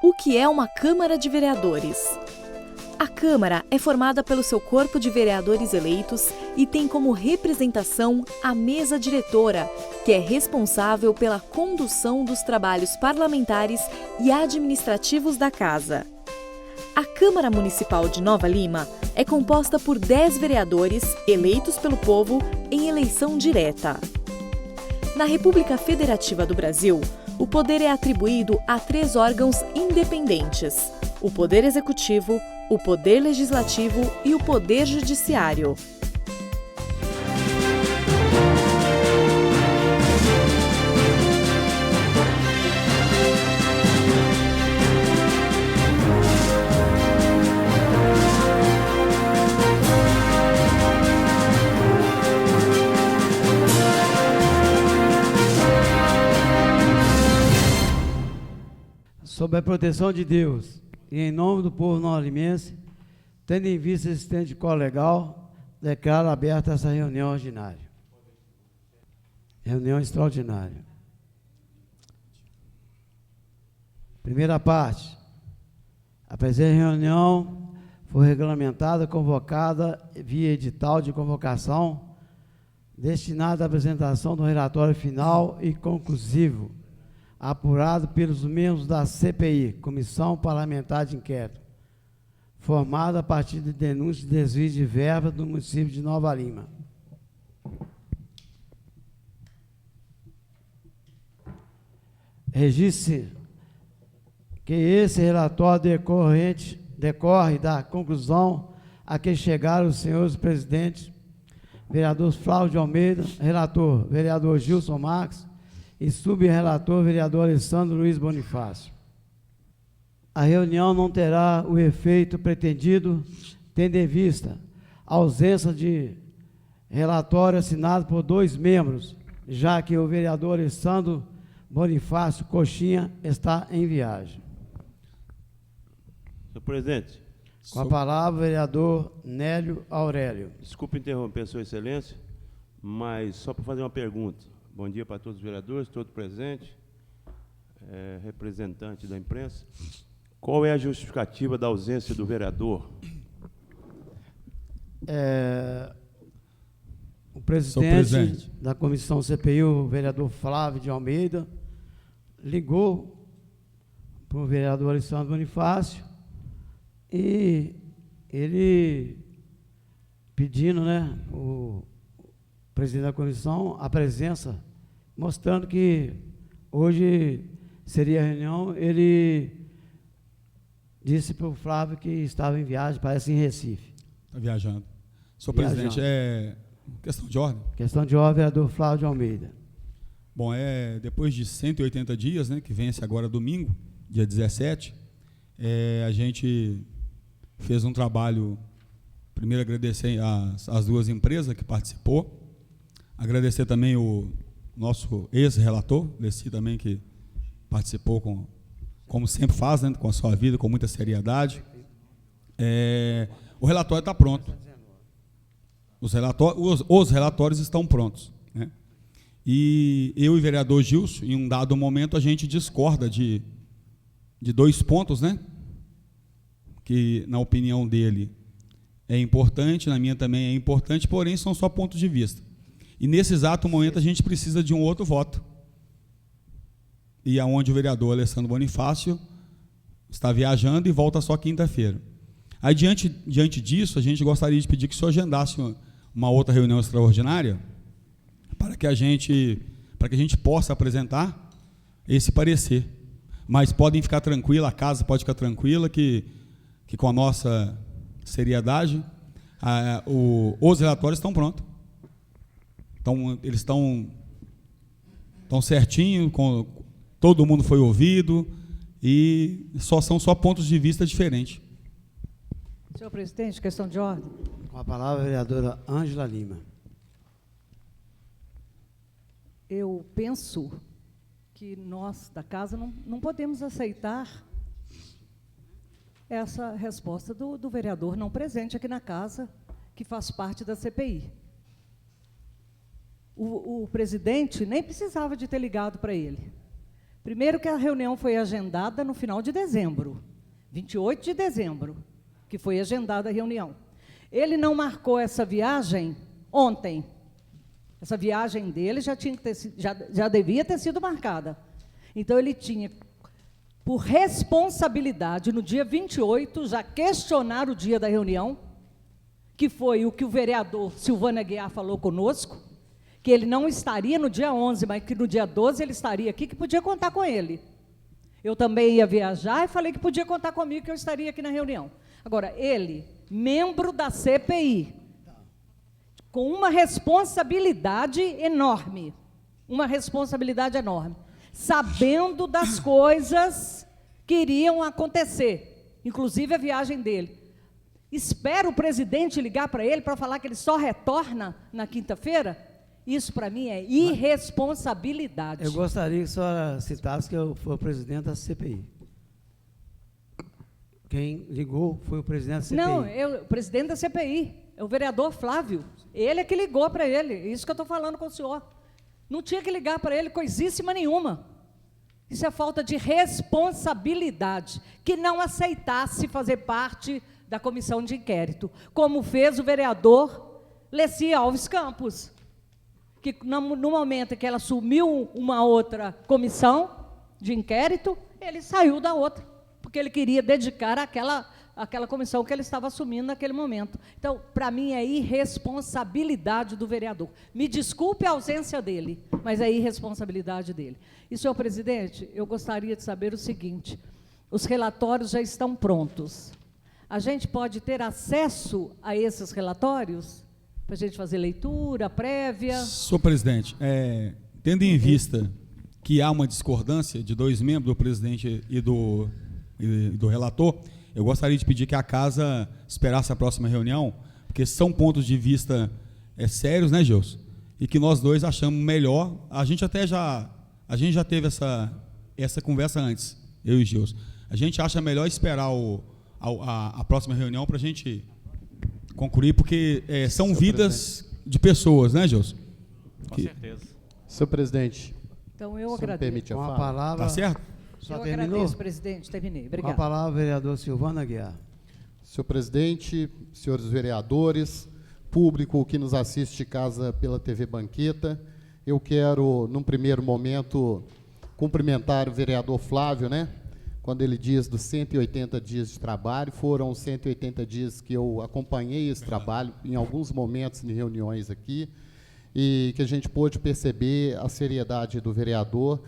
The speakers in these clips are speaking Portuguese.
O que é uma Câmara de Vereadores? A Câmara é formada pelo seu corpo de vereadores eleitos e tem como representação a mesa diretora, que é responsável pela condução dos trabalhos parlamentares e administrativos da Casa. A Câmara Municipal de Nova Lima é composta por 10 vereadores eleitos pelo povo em eleição direta. Na República Federativa do Brasil, o poder é atribuído a 3 órgãos independentes: o Poder Executivo, o Poder Legislativo e o Poder Judiciário. Sob a proteção de Deus e em nome do povo nova-limense, tendo em vista esse existente colegal, declaro aberta essa reunião ordinária. Reunião extraordinária. Primeira parte. A presente reunião foi regulamentada, convocada via edital de convocação, destinada à apresentação do relatório final e conclusivo, apurado pelos membros da CPI, Comissão Parlamentar de Inquérito, formada a partir de denúncias de desvio de verba do município de Nova Lima. Registre que esse relatório decorre da conclusão a que chegaram os senhores presidentes, vereador Flávio de Almeida, relator, vereador Gilson Marques, e subrelator, vereador Alessandro Luiz Bonifácio. A reunião não terá o efeito pretendido, tendo em vista a ausência de relatório assinado por 2 membros, já que o vereador Alessandro Bonifácio Coxinha está em viagem. Senhor presidente. Com a palavra, o vereador Nélio Aurélio. Desculpe interromper, Sua Excelência, mas só para fazer uma pergunta. Bom dia para todos os vereadores, todos presentes, representante da imprensa. Qual é a justificativa da ausência do vereador? O presidente da comissão CPI, o vereador Flávio de Almeida, ligou para o vereador Alessandro Bonifácio e ele pedindo, né, o presidente da comissão, a presença, mostrando que hoje seria a reunião. Ele disse para o Flávio que estava em viagem, parece em Recife. Está viajando. Senhor presidente, é questão de ordem? Questão de ordem, vereador Flávio de Almeida. Bom, depois de 180 dias, né, que vence agora domingo, dia 17, a gente fez um trabalho, primeiro agradecer as 2 empresas que participou, agradecer também o nosso ex-relator, Leci também, que participou, como sempre faz, né, com a sua vida, com muita seriedade. O relatório está pronto. Os relatórios estão prontos, né? E eu e o vereador Gilson, em um dado momento, a gente discorda de 2 pontos, né, que, na opinião dele, é importante, na minha também é importante, porém são só pontos de vista. E nesse exato momento a gente precisa de um outro voto. E aonde o vereador Alessandro Bonifácio está viajando e volta só quinta-feira. Aí, diante disso, a gente gostaria de pedir que o senhor agendasse uma outra reunião extraordinária para que a gente possa apresentar esse parecer. Mas podem ficar tranquila, a casa pode ficar tranquila que com a nossa seriedade, os relatórios estão prontos. Então, eles estão certinho, todo mundo foi ouvido e são só pontos de vista diferentes. Senhor presidente, questão de ordem. Com a palavra, a vereadora Ângela Lima. Eu penso que nós, da casa, não podemos aceitar essa resposta do vereador não presente aqui na casa, que faz parte da CPI. O presidente nem precisava de ter ligado para ele. Primeiro que a reunião foi agendada no final de dezembro, 28 de dezembro, que foi agendada a reunião. Ele não marcou essa viagem ontem. Essa viagem dele já devia ter sido marcada. Então, ele tinha, por responsabilidade, no dia 28, já questionar o dia da reunião, que foi o que o vereador Silvano Aguiar falou conosco, que ele não estaria no dia 11, mas que no dia 12 ele estaria aqui, que podia contar com ele. Eu também ia viajar e falei que podia contar comigo, que eu estaria aqui na reunião. Agora, ele, membro da CPI, com uma responsabilidade enorme, sabendo das coisas que iriam acontecer, inclusive a viagem dele. Espera o presidente ligar para ele para falar que ele só retorna na quinta-feira? Isso, para mim, é irresponsabilidade. Eu gostaria que a senhora citasse que eu fui o presidente da CPI. Quem ligou foi o presidente da CPI. Não, o presidente da CPI, é o vereador Flávio. Ele é que ligou para ele, isso que eu estou falando com o senhor. Não tinha que ligar para ele coisíssima nenhuma. Isso é falta de responsabilidade, que não aceitasse fazer parte da comissão de inquérito, como fez o vereador Leci Alves Campos, que no momento em que ela assumiu uma outra comissão de inquérito, ele saiu da outra, porque ele queria dedicar àquela comissão que ele estava assumindo naquele momento. Então, para mim, é irresponsabilidade do vereador. Me desculpe a ausência dele, mas é irresponsabilidade dele. E, senhor presidente, eu gostaria de saber o seguinte: os relatórios já estão prontos. A gente pode ter acesso a esses relatórios? Para a gente fazer leitura prévia? Senhor presidente, tendo em vista que há uma discordância de 2 membros, do presidente e do relator, eu gostaria de pedir que a casa esperasse a próxima reunião, porque são pontos de vista sérios, né, Gilson? E que nós dois achamos melhor. A gente já teve essa conversa antes, eu e Gilson. A gente acha melhor esperar a próxima reunião para a gente concluir, porque são vidas de pessoas, né, Gilson? Com certeza. Senhor presidente, então eu me agradeço. permite a Com a fala? palavra... Tá certo? Só Eu terminou? agradeço, presidente, terminei. Com a Obrigada. palavra, o vereador Silvano Aguiar. Senhor presidente, senhores vereadores, público que nos assiste de casa pela TV Banqueta, eu quero, num primeiro momento, cumprimentar o vereador Flávio, né? Quando ele diz dos 180 dias de trabalho, foram 180 dias que eu acompanhei esse trabalho, em alguns momentos em reuniões aqui, e que a gente pôde perceber a seriedade do vereador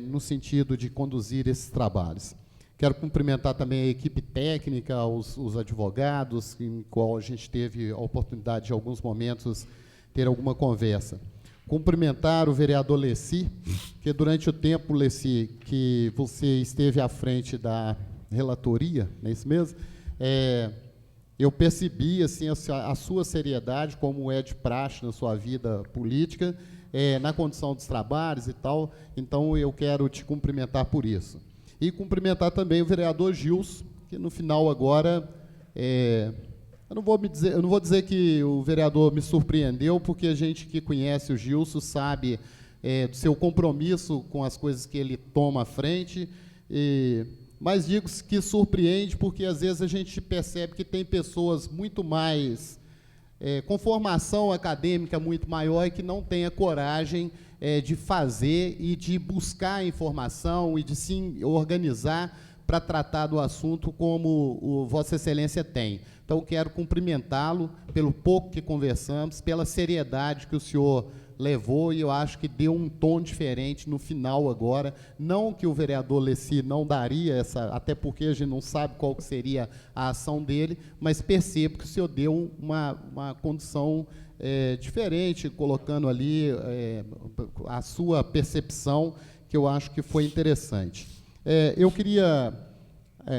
no sentido de conduzir esses trabalhos. Quero cumprimentar também a equipe técnica, os advogados, em qual a gente teve a oportunidade de, em alguns momentos, ter alguma conversa. Cumprimentar o vereador Leci, que durante o tempo, Leci, que você esteve à frente da relatoria, não é isso mesmo? Eu percebi assim, a sua seriedade, como é de praxe na sua vida política, na condição dos trabalhos e tal, então eu quero te cumprimentar por isso. E cumprimentar também o vereador Gilson, que no final agora... Eu não vou dizer que o vereador me surpreendeu, porque a gente que conhece o Gilson sabe do seu compromisso com as coisas que ele toma à frente, mas digo que surpreende porque às vezes a gente percebe que tem pessoas muito mais, com formação acadêmica muito maior e que não têm a coragem de fazer e de buscar informação e de se organizar para tratar do assunto como o Vossa Excelência tem. Então, quero cumprimentá-lo pelo pouco que conversamos, pela seriedade que o senhor levou, e eu acho que deu um tom diferente no final agora. Não que o vereador Leci não daria essa, até porque a gente não sabe qual que seria a ação dele, mas percebo que o senhor deu uma condição diferente, colocando ali a sua percepção, que eu acho que foi interessante. Eu queria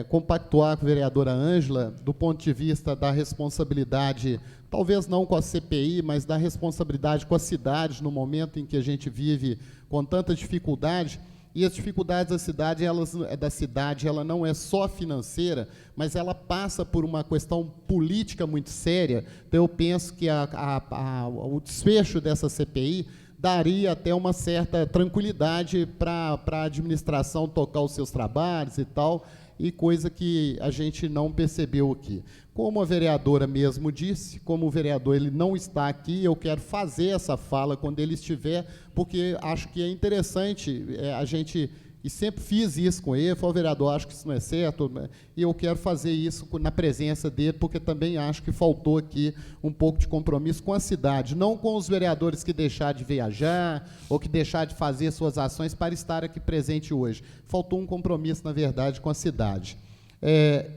compactuar com a vereadora Ângela, do ponto de vista da responsabilidade, talvez não com a CPI, mas da responsabilidade com a cidade, no momento em que a gente vive com tanta dificuldade, e as dificuldades da cidade, ela não é só financeira, mas ela passa por uma questão política muito séria. Então, eu penso que o desfecho dessa CPI daria até uma certa tranquilidade para a administração tocar os seus trabalhos e tal, e coisa que a gente não percebeu aqui. Como a vereadora mesmo disse, como o vereador ele não está aqui, eu quero fazer essa fala quando ele estiver, porque acho que é interessante a gente, e sempre fiz isso com ele, falei, vereador, acho que isso não é certo, e eu quero fazer isso na presença dele, porque também acho que faltou aqui um pouco de compromisso com a cidade, não com os vereadores que deixaram de viajar, ou que deixaram de fazer suas ações para estar aqui presente hoje. Faltou um compromisso, na verdade, com a cidade.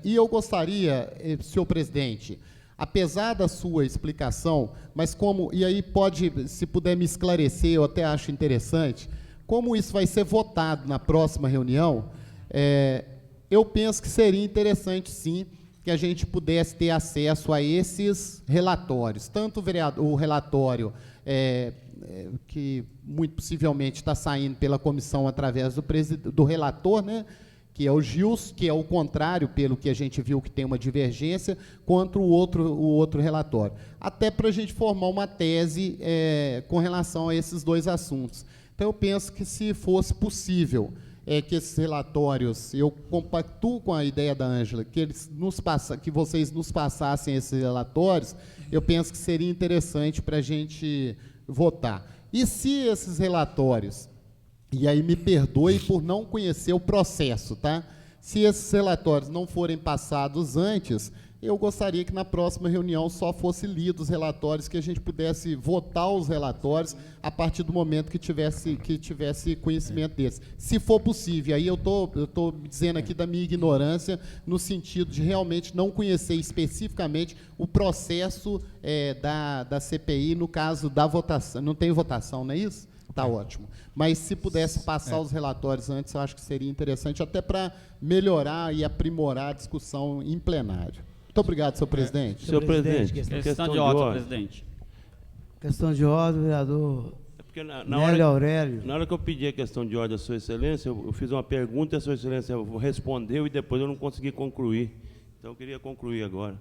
E eu gostaria, senhor presidente, apesar da sua explicação, mas como, e aí pode, se puder me esclarecer, eu até acho interessante, como isso vai ser votado na próxima reunião, eu penso que seria interessante, sim, que a gente pudesse ter acesso a esses relatórios, tanto o relatório que muito possivelmente está saindo pela comissão através do relator, né, que é o Gils, que é o contrário, pelo que a gente viu que tem uma divergência, quanto o outro relatório. Até para a gente formar uma tese com relação a esses dois assuntos. Então, eu penso que, se fosse possível, que esses relatórios, eu compactuo com a ideia da Ângela, que vocês nos passassem esses relatórios, eu penso que seria interessante para a gente votar. E se esses relatórios, e aí me perdoe por não conhecer o processo, tá? Se esses relatórios não forem passados antes, eu gostaria que na próxima reunião só fosse lidos os relatórios, que a gente pudesse votar os relatórios a partir do momento que tivesse conhecimento desses. Se for possível, aí eu estou dizendo aqui da minha ignorância, no sentido de realmente não conhecer especificamente o processo da CPI, no caso da votação. Não tem votação, não é isso? Está ótimo. Mas se pudesse passar os relatórios antes, eu acho que seria interessante, até para melhorar e aprimorar a discussão em plenário. Muito obrigado, senhor presidente. Senhor presidente, Questão de ordem, presidente. Questão de ordem, vereador porque Nélio Aurélio. Na hora que eu pedi a questão de ordem à sua excelência, eu fiz uma pergunta e a sua excelência respondeu e depois eu não consegui concluir. Então, eu queria concluir agora.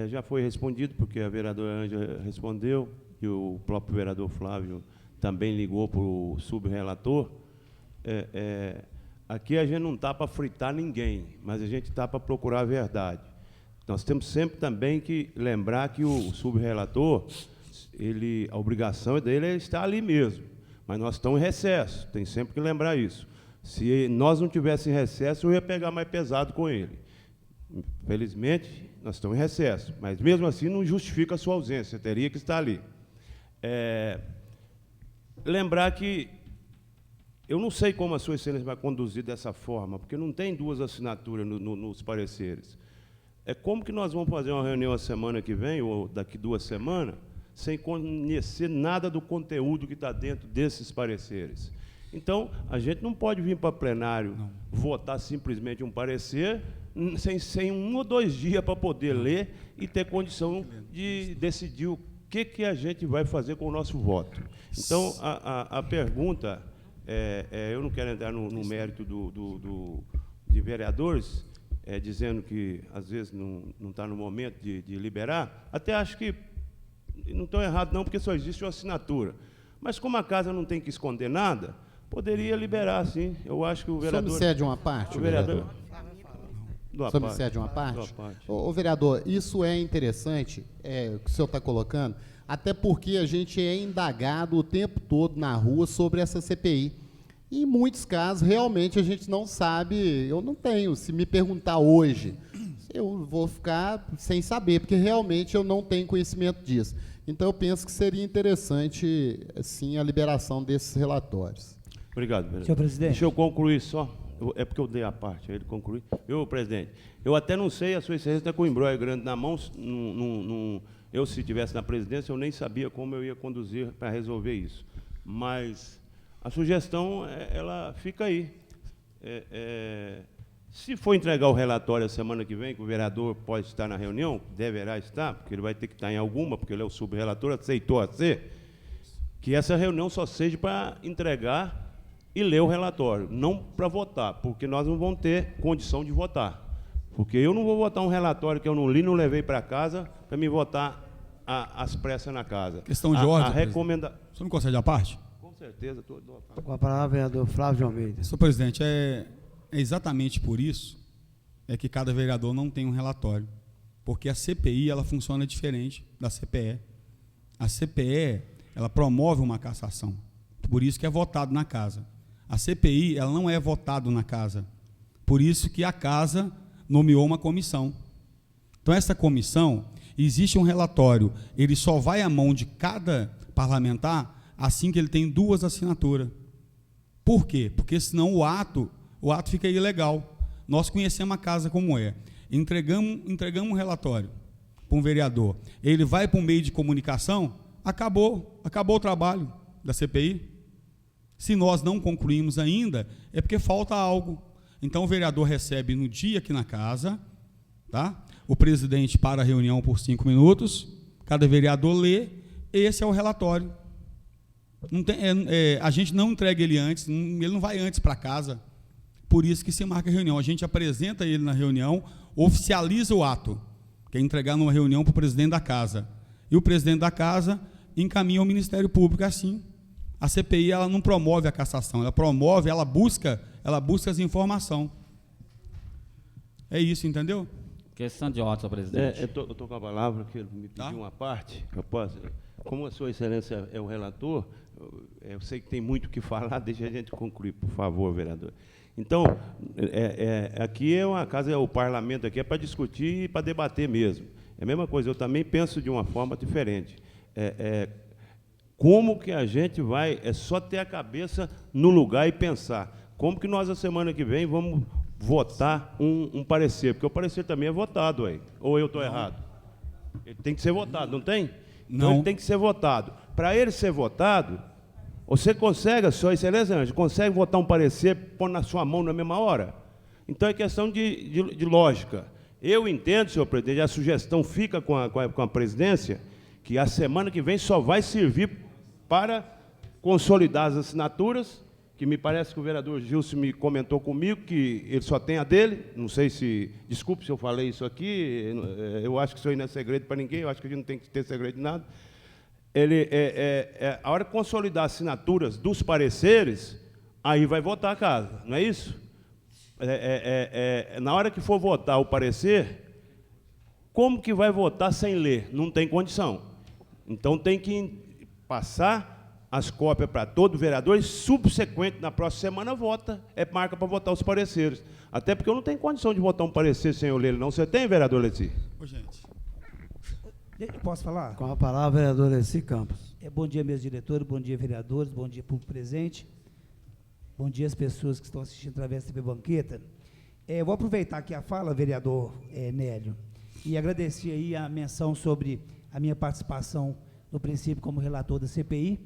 Já foi respondido, porque a vereadora Ângela respondeu, e o próprio vereador Flávio também ligou para o subrelator. Aqui a gente não está para fritar ninguém, mas a gente está para procurar a verdade. Nós temos sempre também que lembrar que o subrelator, a obrigação dele é estar ali mesmo, mas nós estamos em recesso, tem sempre que lembrar isso. Se nós não tivéssemos recesso, eu ia pegar mais pesado com ele. Infelizmente, nós estamos em recesso, mas mesmo assim não justifica a sua ausência, teria que estar ali. Lembrar que eu não sei como a sua excelência vai conduzir dessa forma, porque não tem duas assinaturas nos pareceres. Como que nós vamos fazer uma reunião a semana que vem, ou daqui 2 semanas, sem conhecer nada do conteúdo que está dentro desses pareceres? Então, a gente não pode vir para plenário votar simplesmente um parecer sem 1 ou 2 dias para poder ler e ter condição de decidir o que a gente vai fazer com o nosso voto. Então, a pergunta, eu não quero entrar no mérito de vereadores, dizendo que, às vezes, não está no momento de liberar, até acho que não estão errados, não, porque só existe uma assinatura. Mas, como a casa não tem que esconder nada, poderia liberar, sim. Eu acho que o vereador... Só me cede uma parte, vereador? Só me cede uma parte? Ô, vereador, isso é interessante, o que o senhor está colocando, até porque a gente é indagado o tempo todo na rua sobre essa CPI. Em muitos casos, realmente, a gente não sabe, eu não tenho. Se me perguntar hoje, eu vou ficar sem saber, porque realmente eu não tenho conhecimento disso. Então, eu penso que seria interessante, sim, a liberação desses relatórios. Obrigado, vereador. Senhor presidente. Deixa eu concluir só. É porque eu dei a parte, aí ele conclui. Presidente, eu até não sei, a sua excelência está com o embrólio grande na mão. Eu, se estivesse na presidência, eu nem sabia como eu ia conduzir para resolver isso. Mas a sugestão, ela fica aí. Se for entregar o relatório a semana que vem, que o vereador pode estar na reunião, deverá estar, porque ele vai ter que estar em alguma, porque ele é o subrelator, aceitou a ser, que essa reunião só seja para entregar e ler o relatório, não para votar, porque nós não vamos ter condição de votar. Porque eu não vou votar um relatório que eu não li, não levei para casa, para me votar as pressas na casa. Questão de ordem, O senhor me concede a parte? Com certeza. Com a palavra, vereador Flávio de Almeida. Senhor presidente, é exatamente por isso que cada vereador não tem um relatório. Porque a CPI ela funciona diferente da CPE. A CPE ela promove uma cassação. Por isso que é votado na casa. A CPI ela não é votado na casa. Por isso que a casa nomeou uma comissão. Então, essa comissão, existe um relatório, ele só vai à mão de cada parlamentar assim que ele tem 2 assinaturas. Por quê? Porque senão o ato fica ilegal. Nós conhecemos a casa como é. Entregamos um relatório para um vereador. Ele vai para um meio de comunicação, acabou o trabalho da CPI. Se nós não concluímos ainda, é porque falta algo. Então, o vereador recebe no dia aqui na casa, tá? O presidente para a reunião por 5 minutos, cada vereador lê, esse é o relatório. Não tem, a gente não entrega ele antes, ele não vai antes para casa, por isso que se marca a reunião. A gente apresenta ele na reunião, oficializa o ato, que é entregar numa reunião para o presidente da casa. E o presidente da casa encaminha ao Ministério Público assim. A CPI ela não promove a cassação, ela busca as informações. É isso, entendeu? Questão de ordem, senhor presidente. Eu estou com a palavra, que ele me pediu uma parte. Eu posso, como a sua excelência é o relator, eu sei que tem muito o que falar, deixa a gente concluir, por favor, vereador. Então, aqui é uma casa, o parlamento aqui é para discutir e para debater mesmo. É a mesma coisa, eu também penso de uma forma diferente. Como que a gente vai, só ter a cabeça no lugar e pensar, como que nós, a semana que vem, vamos votar um parecer, porque o parecer também é votado aí, ou eu estou errado? Ele tem que ser votado, não tem? Então, não. Ele tem que ser votado. Para ele ser votado, você consegue, a sua excelência, Ângela, consegue votar um parecer, pôr na sua mão na mesma hora? Então, é questão de lógica. Eu entendo, senhor presidente, a sugestão fica com a presidência, que a semana que vem só vai servir para consolidar as assinaturas, que me parece que o vereador Gilson me comentou comigo, que ele só tem a dele, não sei se, desculpe se eu falei isso aqui, eu acho que isso aí não é segredo para ninguém, eu acho que a gente não tem que ter segredo de nada. A hora de consolidar as assinaturas dos pareceres, aí vai votar a casa, não é isso? Na hora que for votar o parecer, como que vai votar sem ler? Não tem condição. Então, tem que passar as cópias para todo vereador e, subsequente, na próxima semana, marca para votar os pareceres. Até porque eu não tenho condição de votar um parecer sem eu ler ele, não. Você tem, vereador Leci? Ô, gente. Posso falar? Com a palavra, vereador Leci Campos. Bom dia, meus diretores, bom dia, vereadores, bom dia, público presente, bom dia às pessoas que estão assistindo através da TV Banqueta. Vou aproveitar aqui a fala, vereador Nélio, e agradecer aí a menção sobre a minha participação no princípio como relator da CPI,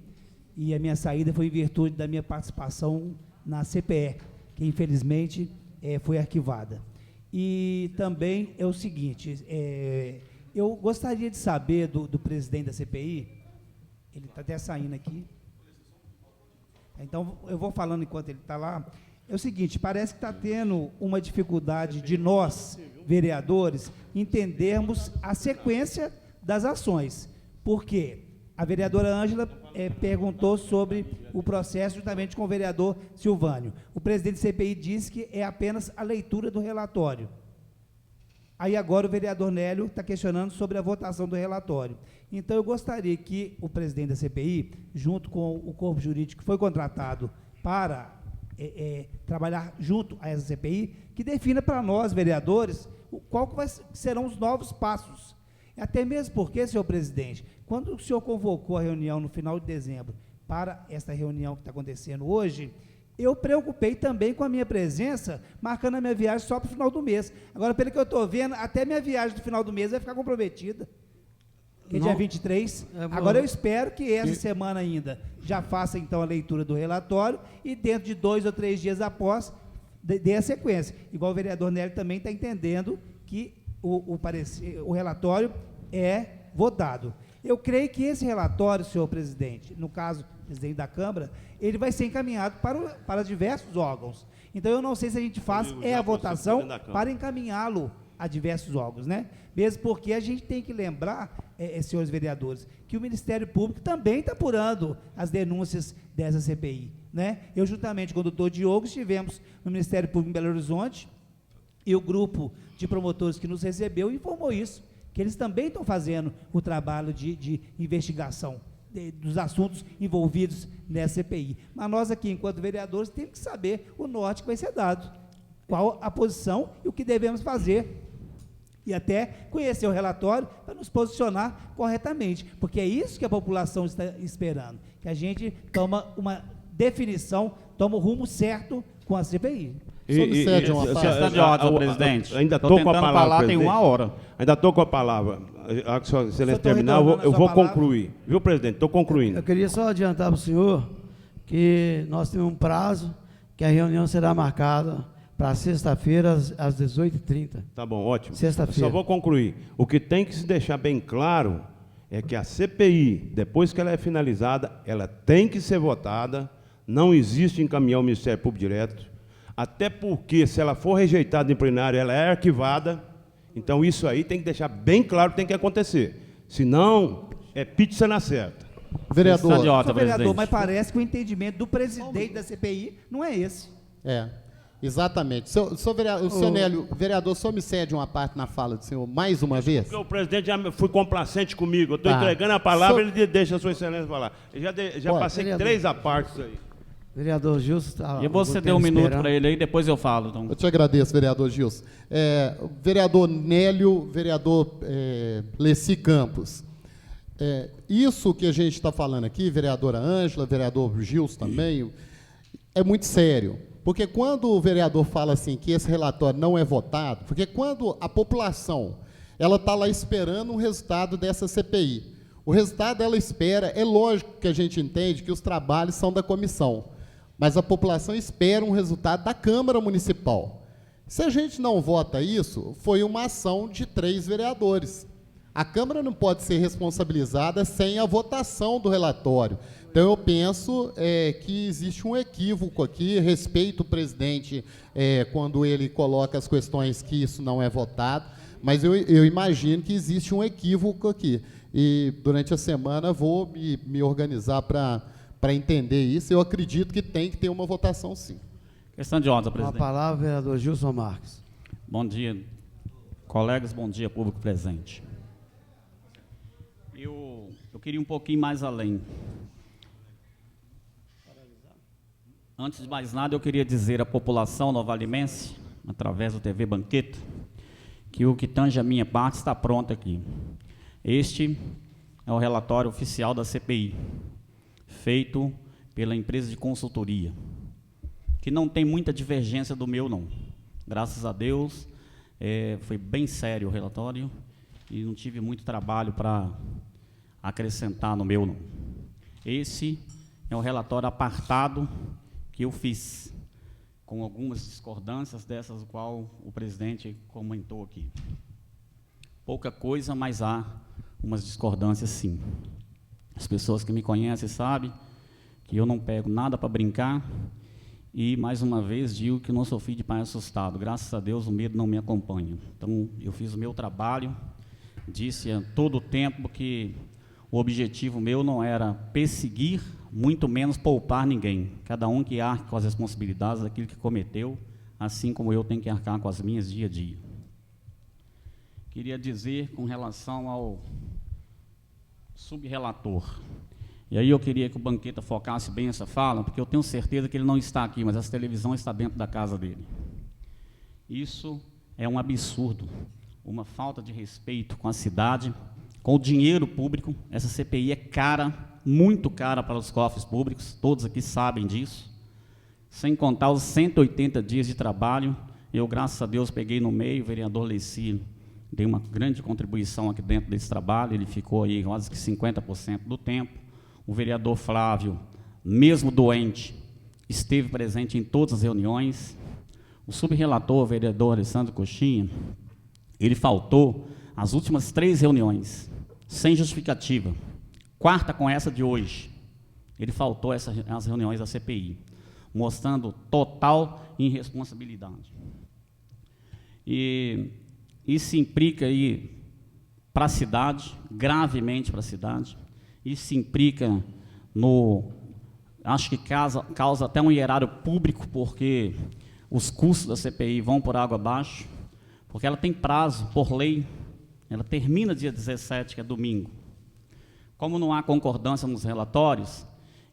e a minha saída foi em virtude da minha participação na CPE, que infelizmente foi arquivada. E também é o seguinte, eu gostaria de saber do presidente da CPI, ele está até saindo aqui, então eu vou falando enquanto ele está lá. É o seguinte, parece que está tendo uma dificuldade de nós, vereadores, entendermos a sequência das ações. Por quê? A vereadora Ângela perguntou sobre o processo juntamente com o vereador Silvânio. O presidente do CPI disse que é apenas a leitura do relatório. Aí agora o vereador Nélio está questionando sobre a votação do relatório. Então eu gostaria que o presidente da CPI, junto com o corpo jurídico que foi contratado para trabalhar junto a essa CPI, que defina para nós, vereadores, qual serão os novos passos. Até mesmo porque, senhor presidente, quando o senhor convocou a reunião no final de dezembro para esta reunião que está acontecendo hoje, eu preocupei também com a minha presença, marcando a minha viagem só para o final do mês. Agora, pelo que eu estou vendo, até minha viagem do final do mês vai ficar comprometida, que é dia 23. Agora eu espero que essa semana ainda já faça, então, a leitura do relatório e dentro de 2 ou 3 dias após, dê a sequência. Igual o vereador Nélio também está entendendo que o relatório é votado. Eu creio que esse relatório, senhor presidente, no caso, presidente da Câmara, ele vai ser encaminhado para diversos órgãos. Então, eu não sei se a gente faz a votação para encaminhá-lo a diversos órgãos, né? Mesmo porque a gente tem que lembrar, senhores vereadores, que o Ministério Público também está apurando as denúncias dessa CPI, né? Eu, juntamente com o doutor Diogo, estivemos no Ministério Público em Belo Horizonte, e o grupo de promotores que nos recebeu informou isso, que eles também estão fazendo o trabalho de investigação dos assuntos envolvidos nessa CPI. Mas nós aqui, enquanto vereadores, temos que saber o norte que vai ser dado, qual a posição e o que devemos fazer, e até conhecer o relatório para nos posicionar corretamente, porque é isso que a população está esperando, que a gente toma uma definição, toma o rumo certo com a CPI. Questão de ordem, presidente. Ainda estou com a palavra, falar presidente. tem 1 hora. Ainda estou com a palavra. A Sua Excelência terminar, eu vou concluir. Viu, presidente? Estou concluindo. Eu queria só adiantar para o senhor que nós temos um prazo, que a reunião será marcada para sexta-feira, às 18h30. Tá bom, ótimo. Sexta-feira. Só vou concluir. O que tem que se deixar bem claro é que a CPI, depois que ela é finalizada, ela tem que ser votada, não existe encaminhar o Ministério Público direto, até porque, se ela for rejeitada em plenário, ela é arquivada. Então, isso aí tem que deixar bem claro que tem que acontecer. Senão, é pizza na certa. Vereador, Sou vereador, mas parece que o entendimento do presidente da CPI não é esse. Exatamente. O senhor Nélio, vereador, o senhor me cede uma parte na fala do senhor mais uma vez? Porque o presidente já foi complacente comigo. Eu estou entregando a palavra, ele deixa a Sua Excelência falar. Eu já passei vereador. 3 apartes aí. Vereador Gilson... Eu vou ceder 1 minuto para ele aí, depois eu falo. Então. Eu te agradeço, vereador Gilson. Vereador Nélio, vereador Leci Campos. Isso que a gente está falando aqui, vereadora Ângela, vereador Gilson também, é muito sério. Porque quando o vereador fala assim que esse relatório não é votado, porque quando a população ela está lá esperando o resultado dessa CPI, o resultado ela espera, é lógico que a gente entende que os trabalhos são da comissão, mas a população espera um resultado da Câmara Municipal. Se a gente não vota isso, foi uma ação de 3 vereadores. A Câmara não pode ser responsabilizada sem a votação do relatório. Então, eu penso que existe um equívoco aqui, respeito o presidente quando ele coloca as questões que isso não é votado, mas eu imagino que existe um equívoco aqui. E, durante a semana, vou me organizar para entender isso. Eu acredito que tem que ter uma votação, sim. Questão de ordem, Com a presidente. palavra, vereador Gilson Marques. Bom dia, colegas, bom dia, público presente. Eu queria um pouquinho mais além. Antes de mais nada, eu queria dizer à população novalimense, através do TV Banqueta, que o que tange a minha parte está pronto aqui. Este é o relatório oficial da CPI, feito pela empresa de consultoria, que não tem muita divergência do meu, não. Graças a Deus, foi bem sério o relatório e não tive muito trabalho para acrescentar no meu, não. Esse é o relatório apartado que eu fiz, com algumas discordâncias dessas do qual o presidente comentou aqui. Pouca coisa, mas há umas discordâncias, sim. As pessoas que me conhecem sabem que eu não pego nada para brincar e, mais uma vez, digo que não sou filho de pai assustado. Graças a Deus, o medo não me acompanha. Então, eu fiz o meu trabalho, disse a todo o tempo que o objetivo meu não era perseguir, muito menos poupar ninguém. Cada um que arque com as responsabilidades daquilo que cometeu, assim como eu tenho que arcar com as minhas dia a dia. Queria dizer com relação ao subrelator. E aí eu queria que o Banqueta focasse bem essa fala, porque eu tenho certeza que ele não está aqui, mas essa televisão está dentro da casa dele. Isso é um absurdo, uma falta de respeito com a cidade, com o dinheiro público. Essa CPI é cara, muito cara para os cofres públicos, todos aqui sabem disso, sem contar os 180 dias de trabalho. Eu, graças a Deus, peguei no meio, o vereador Leci deu uma grande contribuição aqui dentro desse trabalho, ele ficou aí quase que 50% do tempo. O vereador Flávio, mesmo doente, esteve presente em todas as reuniões. O subrelator, o vereador Alessandro Coxinha, ele faltou as últimas 3 reuniões, sem justificativa. Quarta com essa de hoje, ele faltou as reuniões da CPI, mostrando total irresponsabilidade. E isso implica aí para a cidade, gravemente para a cidade. Isso implica no... Acho que causa até um erário público, porque os custos da CPI vão por água abaixo, porque ela tem prazo, por lei, ela termina dia 17, que é domingo. Como não há concordância nos relatórios,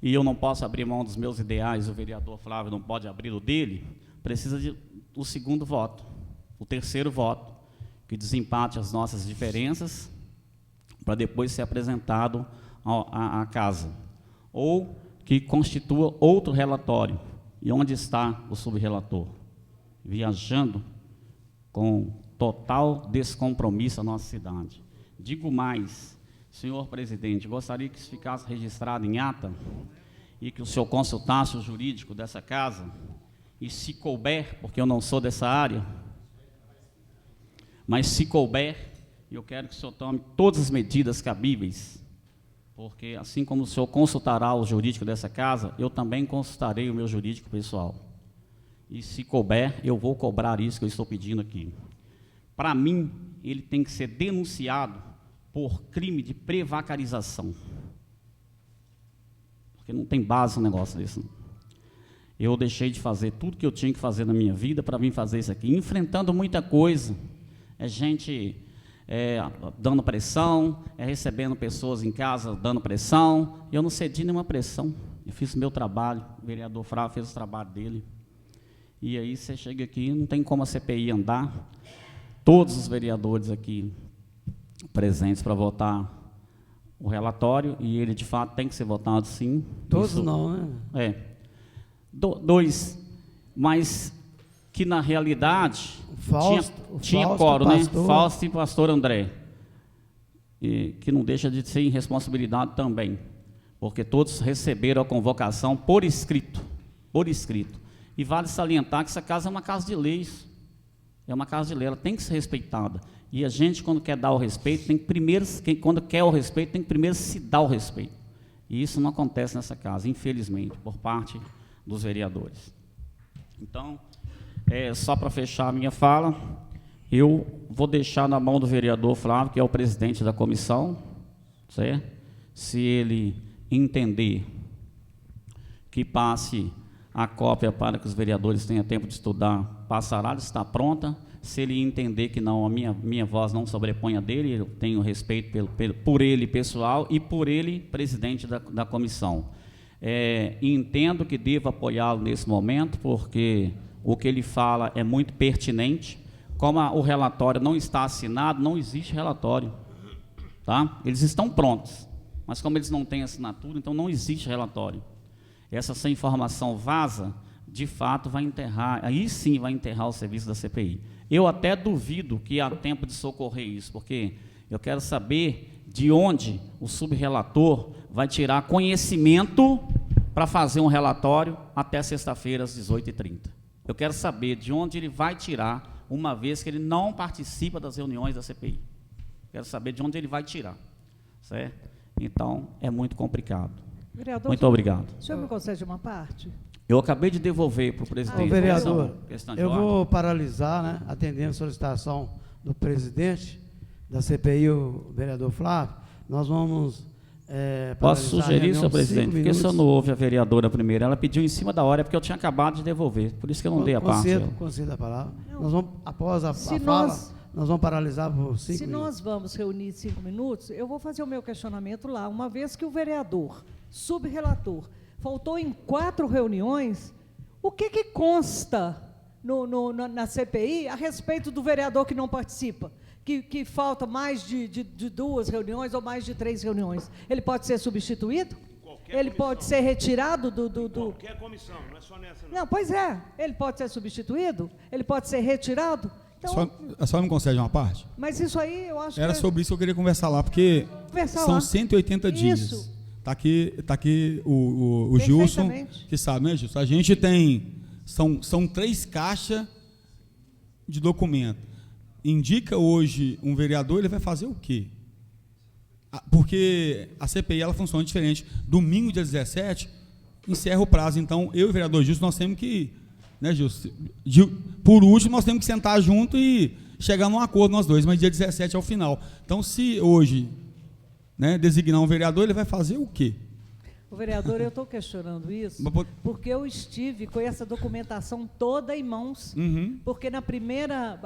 e eu não posso abrir mão dos meus ideais, o vereador Flávio não pode abrir o dele, precisa do segundo voto, o terceiro voto, que desempate as nossas diferenças, para depois ser apresentado à casa. Ou que constitua outro relatório. E onde está o subrelator? Viajando com total descompromisso à nossa cidade. Digo mais, senhor presidente, gostaria que isso ficasse registrado em ata e que o senhor consultasse o jurídico dessa casa e, se couber, porque eu não sou dessa área, mas se couber, eu quero que o senhor tome todas as medidas cabíveis, porque assim como o senhor consultará o jurídico dessa casa, eu também consultarei o meu jurídico pessoal. E se couber, eu vou cobrar isso que eu estou pedindo aqui. Para mim, ele tem que ser denunciado por crime de prevaricação. Porque não tem base um negócio desse. Não. Eu deixei de fazer tudo que eu tinha que fazer na minha vida para vir fazer isso aqui, enfrentando muita coisa. É gente dando pressão, recebendo pessoas em casa dando pressão. Eu não cedi nenhuma pressão. Eu fiz o meu trabalho, o vereador Flávio fez o trabalho dele. E aí você chega aqui, não tem como a CPI andar. Todos os vereadores aqui presentes para votar o relatório, e ele de fato tem que ser votado sim. Todos isso, não, né? Dois, mas que na realidade tinha Fausto, quórum, né? pastor. Fausto e pastor André, e que não deixa de ser irresponsabilidade também, porque todos receberam a convocação por escrito, e vale salientar que essa casa é uma casa de leis, é uma casa de lei, ela tem que ser respeitada, e a gente, quando quer dar o respeito, tem que primeiro, quando quer o respeito, tem que primeiro se dar o respeito, e isso não acontece nessa casa, infelizmente, por parte dos vereadores. Então, só para fechar a minha fala, eu vou deixar na mão do vereador Flávio, que é o presidente da comissão, certo? Se ele entender que passe a cópia para que os vereadores tenham tempo de estudar, passará, ela está pronta. Se ele entender que não, a minha voz não sobrepõe a dele, eu tenho respeito por ele pessoal e por ele, presidente da comissão. Entendo que devo apoiá-lo nesse momento, porque o que ele fala é muito pertinente. Como o relatório não está assinado, não existe relatório. Tá? Eles estão prontos, mas como eles não têm assinatura, então não existe relatório. Essa informação vaza, de fato, vai enterrar, aí sim vai enterrar o serviço da CPI. Eu até duvido que há tempo de socorrer isso, porque eu quero saber de onde o subrelator vai tirar conhecimento para fazer um relatório até sexta-feira, às 18h30. Eu quero saber de onde ele vai tirar, uma vez que ele não participa das reuniões da CPI. Quero saber de onde ele vai tirar, certo? Então, é muito complicado. Vereador, muito obrigado. O senhor me concede uma parte? Eu acabei de devolver para o presidente. Vereador, questão de eu ordem. vou paralisar, né, atendendo a solicitação do presidente da CPI, o vereador Flávio. Nós vamos Posso sugerir, senhor presidente, porque o senhor não ouve a vereadora primeiro. Ela pediu em cima da hora, porque eu tinha acabado de devolver. Por isso que eu não dei a parte. Concedo a palavra. Nós vamos, após a fala, nós vamos paralisar por 5 minutos. Se nós vamos reunir 5 minutos, eu vou fazer o meu questionamento lá. Uma vez que o vereador, subrelator, faltou em 4 reuniões, o que consta na CPI a respeito do vereador que não participa? Que falta mais de 2 reuniões ou mais de 3 reuniões. Ele pode ser substituído? Ele pode ser retirado do... Qualquer comissão, não é só nessa. Não, pois é. Ele pode ser substituído? Ele pode ser retirado? Então, só me concede uma parte? Mas isso aí eu acho Era sobre isso que eu queria conversar lá, porque são 180 dias. Isso. Está aqui o Gilson, que sabe, né, Gilson? A gente tem... São 3 caixas de documento. Indica hoje um vereador, ele vai fazer o quê? Porque a CPI ela funciona diferente. Domingo, dia 17, encerra o prazo. Então, eu e o vereador Gilson, nós temos que... Né, Gilson? Por último, nós temos que sentar junto e chegar num acordo nós dois, mas dia 17 é o final. Então, se hoje, né, designar um vereador, ele vai fazer o quê? O vereador, eu estou questionando isso, porque eu estive com essa documentação toda em mãos, porque na primeira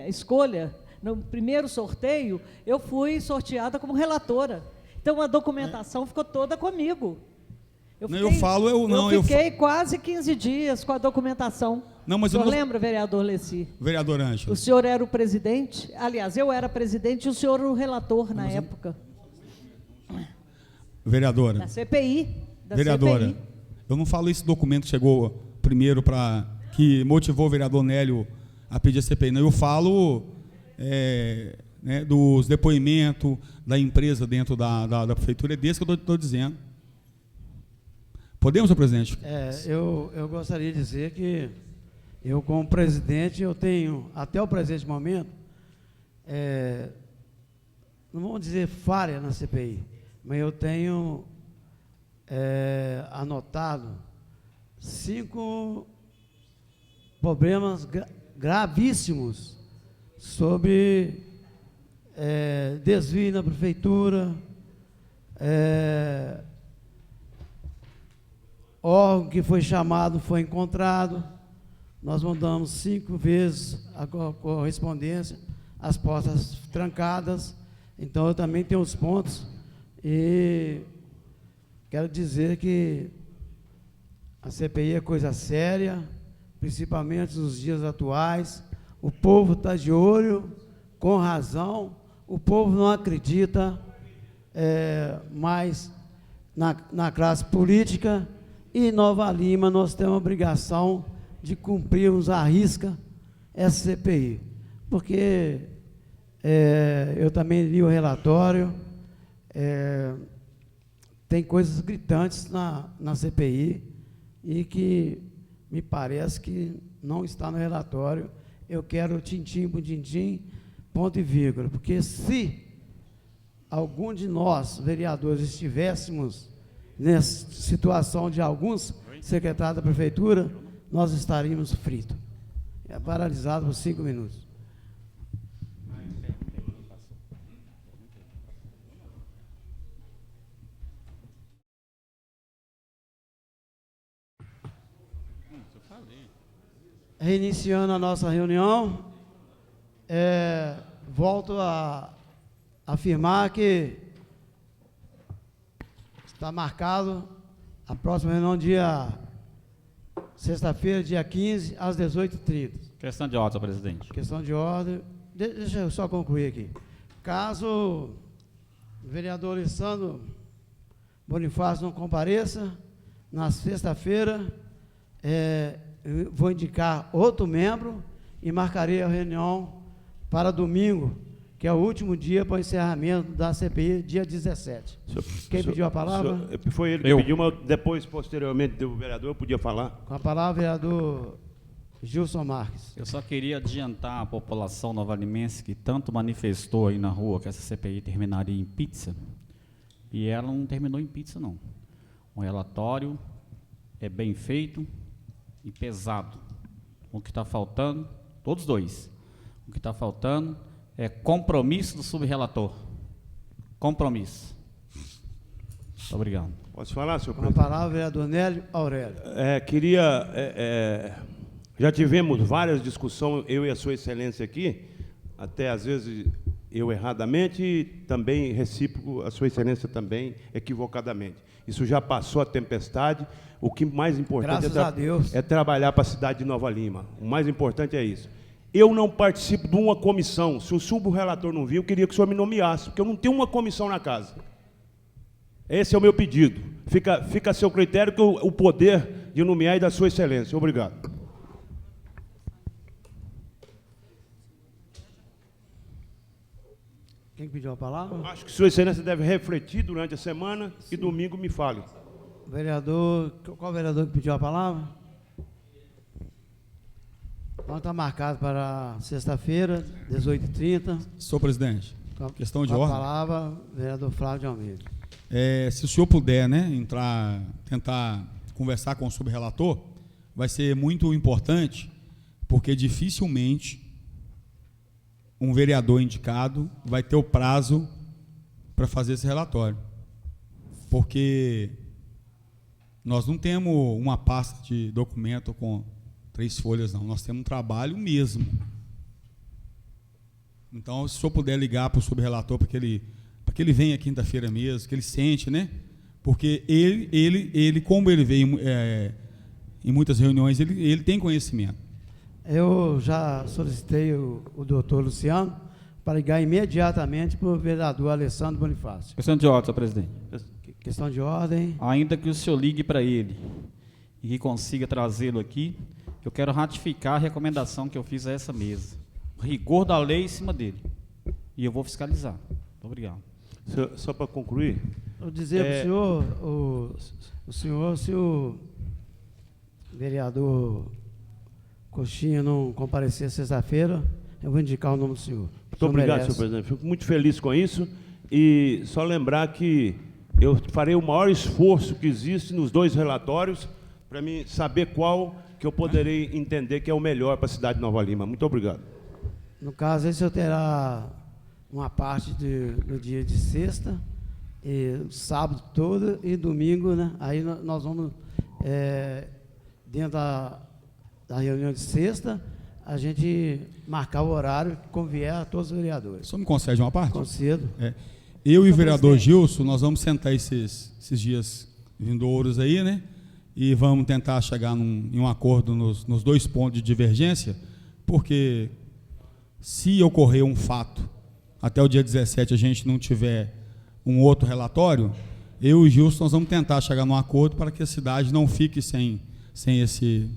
escolha, no primeiro sorteio, eu fui sorteada como relatora. Então, a documentação ficou toda comigo. Eu fiquei quase 15 dias com a documentação. Não, mas o senhor lembra, vereador Leci? Vereador Ângelo. O senhor era o presidente, aliás, eu era presidente e o senhor era o relator na época. Vereadora. Da CPI. Vereadora, CPI. eu não falo esse documento que chegou primeiro que motivou o vereador Nélio a pedir a CPI, não. Eu falo né, dos depoimentos da empresa dentro da prefeitura, é desse que eu estou dizendo. Podemos, senhor presidente? Eu gostaria de dizer que eu, como presidente, eu tenho, até o presente momento, não vamos dizer falha na CPI, mas eu tenho anotado 5 problemas gravíssimos sobre desvio na prefeitura, órgão que foi chamado foi encontrado. Nós mandamos 5 vezes a correspondência, as portas trancadas. Então, eu também tenho os pontos e quero dizer que a CPI é coisa séria, principalmente nos dias atuais. O povo está de olho, com razão. O povo não acredita mais na classe política. E em Nova Lima nós temos a obrigação de cumprirmos à risca essa CPI. Porque eu também li o relatório, tem coisas gritantes na CPI e que me parece que não está no relatório. Eu quero tintim por tintim, ponto e vírgula, porque se algum de nós, vereadores, estivéssemos nessa situação de alguns secretários da prefeitura, nós estaríamos fritos. Paralisado por 5 minutos. Reiniciando a nossa reunião, volto a afirmar que está marcado a próxima reunião sexta-feira, dia 15, às 18h30. Questão de ordem, senhor presidente. Questão de ordem. Deixa eu só concluir aqui. Caso o vereador Alessandro Bonifácio não compareça, na sexta-feira, eu vou indicar outro membro e marcarei a reunião para domingo, que é o último dia para o encerramento da CPI, dia 17. Quem pediu a palavra? Foi ele que pediu, mas depois, posteriormente, do vereador, eu podia falar. Com a palavra, vereador Gilson Marques. Eu só queria adiantar a população novalimense que tanto manifestou aí na rua que essa CPI terminaria em pizza, e ela não terminou em pizza, não. O relatório é bem feito e pesado. O que está faltando, todos dois, o que está faltando é compromisso do subrelator. Compromisso. Muito obrigado. Posso falar, senhor Com presidente? a palavra, vereador Nélio Aurélio. Já tivemos várias discussões, eu e a sua excelência aqui, até às vezes eu erradamente e também recíproco, a sua excelência também equivocadamente. Isso já passou a tempestade. O que mais importante é trabalhar para a cidade de Nova Lima. O mais importante é isso. Eu não participo de uma comissão. Se o subrelator não vir, eu queria que o senhor me nomeasse, porque eu não tenho uma comissão na casa. Esse é o meu pedido. Fica a seu critério, que o poder de nomear é da sua excelência. Obrigado. Quem pediu a palavra? Acho que sua excelência deve refletir durante a semana e domingo me fale. Vereador, qual vereador que pediu a palavra? Então está marcado para sexta-feira, 18h30. Senhor presidente, questão de ordem. ordem. A palavra, vereador Flávio de Almeida. Se o senhor puder, né, tentar conversar com o subrelator, vai ser muito importante, porque dificilmente um vereador indicado vai ter o prazo para fazer esse relatório. Porque nós não temos uma pasta de documento com 3 folhas, não. Nós temos um trabalho mesmo. Então, se o senhor puder ligar para o subrelator, para que ele venha quinta-feira mesmo, que ele sente, né? Porque ele como ele veio em muitas reuniões, ele tem conhecimento. Eu já solicitei o doutor Luciano para ligar imediatamente para o vereador Alessandro Bonifácio. Questão de ordem, senhor presidente. Questão de ordem. Ainda que o senhor ligue para ele e que consiga trazê-lo aqui, eu quero ratificar a recomendação que eu fiz a essa mesa. O rigor da lei em cima dele. E eu vou fiscalizar. Muito obrigado. Só para concluir. Vou dizer para o senhor, se o vereador Coxinha não comparecer sexta-feira, eu vou indicar o nome do senhor. Muito obrigado, senhor presidente. Fico muito feliz com isso. E só lembrar que eu farei o maior esforço que existe nos 2 relatórios para mim saber qual que eu poderei entender que é o melhor para a cidade de Nova Lima. Muito obrigado. No caso, esse eu terá uma parte do dia de sexta, e sábado todo e domingo, né? Aí nós vamos, dentro da reunião de sexta, a gente marcar o horário que convier a todos os vereadores. O senhor me concede uma parte? Concedo. Eu e o vereador Gilson, nós vamos sentar esses dias vindouros aí, né? E vamos tentar chegar em um acordo nos 2 pontos de divergência, porque se ocorrer um fato, até o dia 17 a gente não tiver um outro relatório, eu e o Gilson nós vamos tentar chegar num acordo para que a cidade não fique sem esse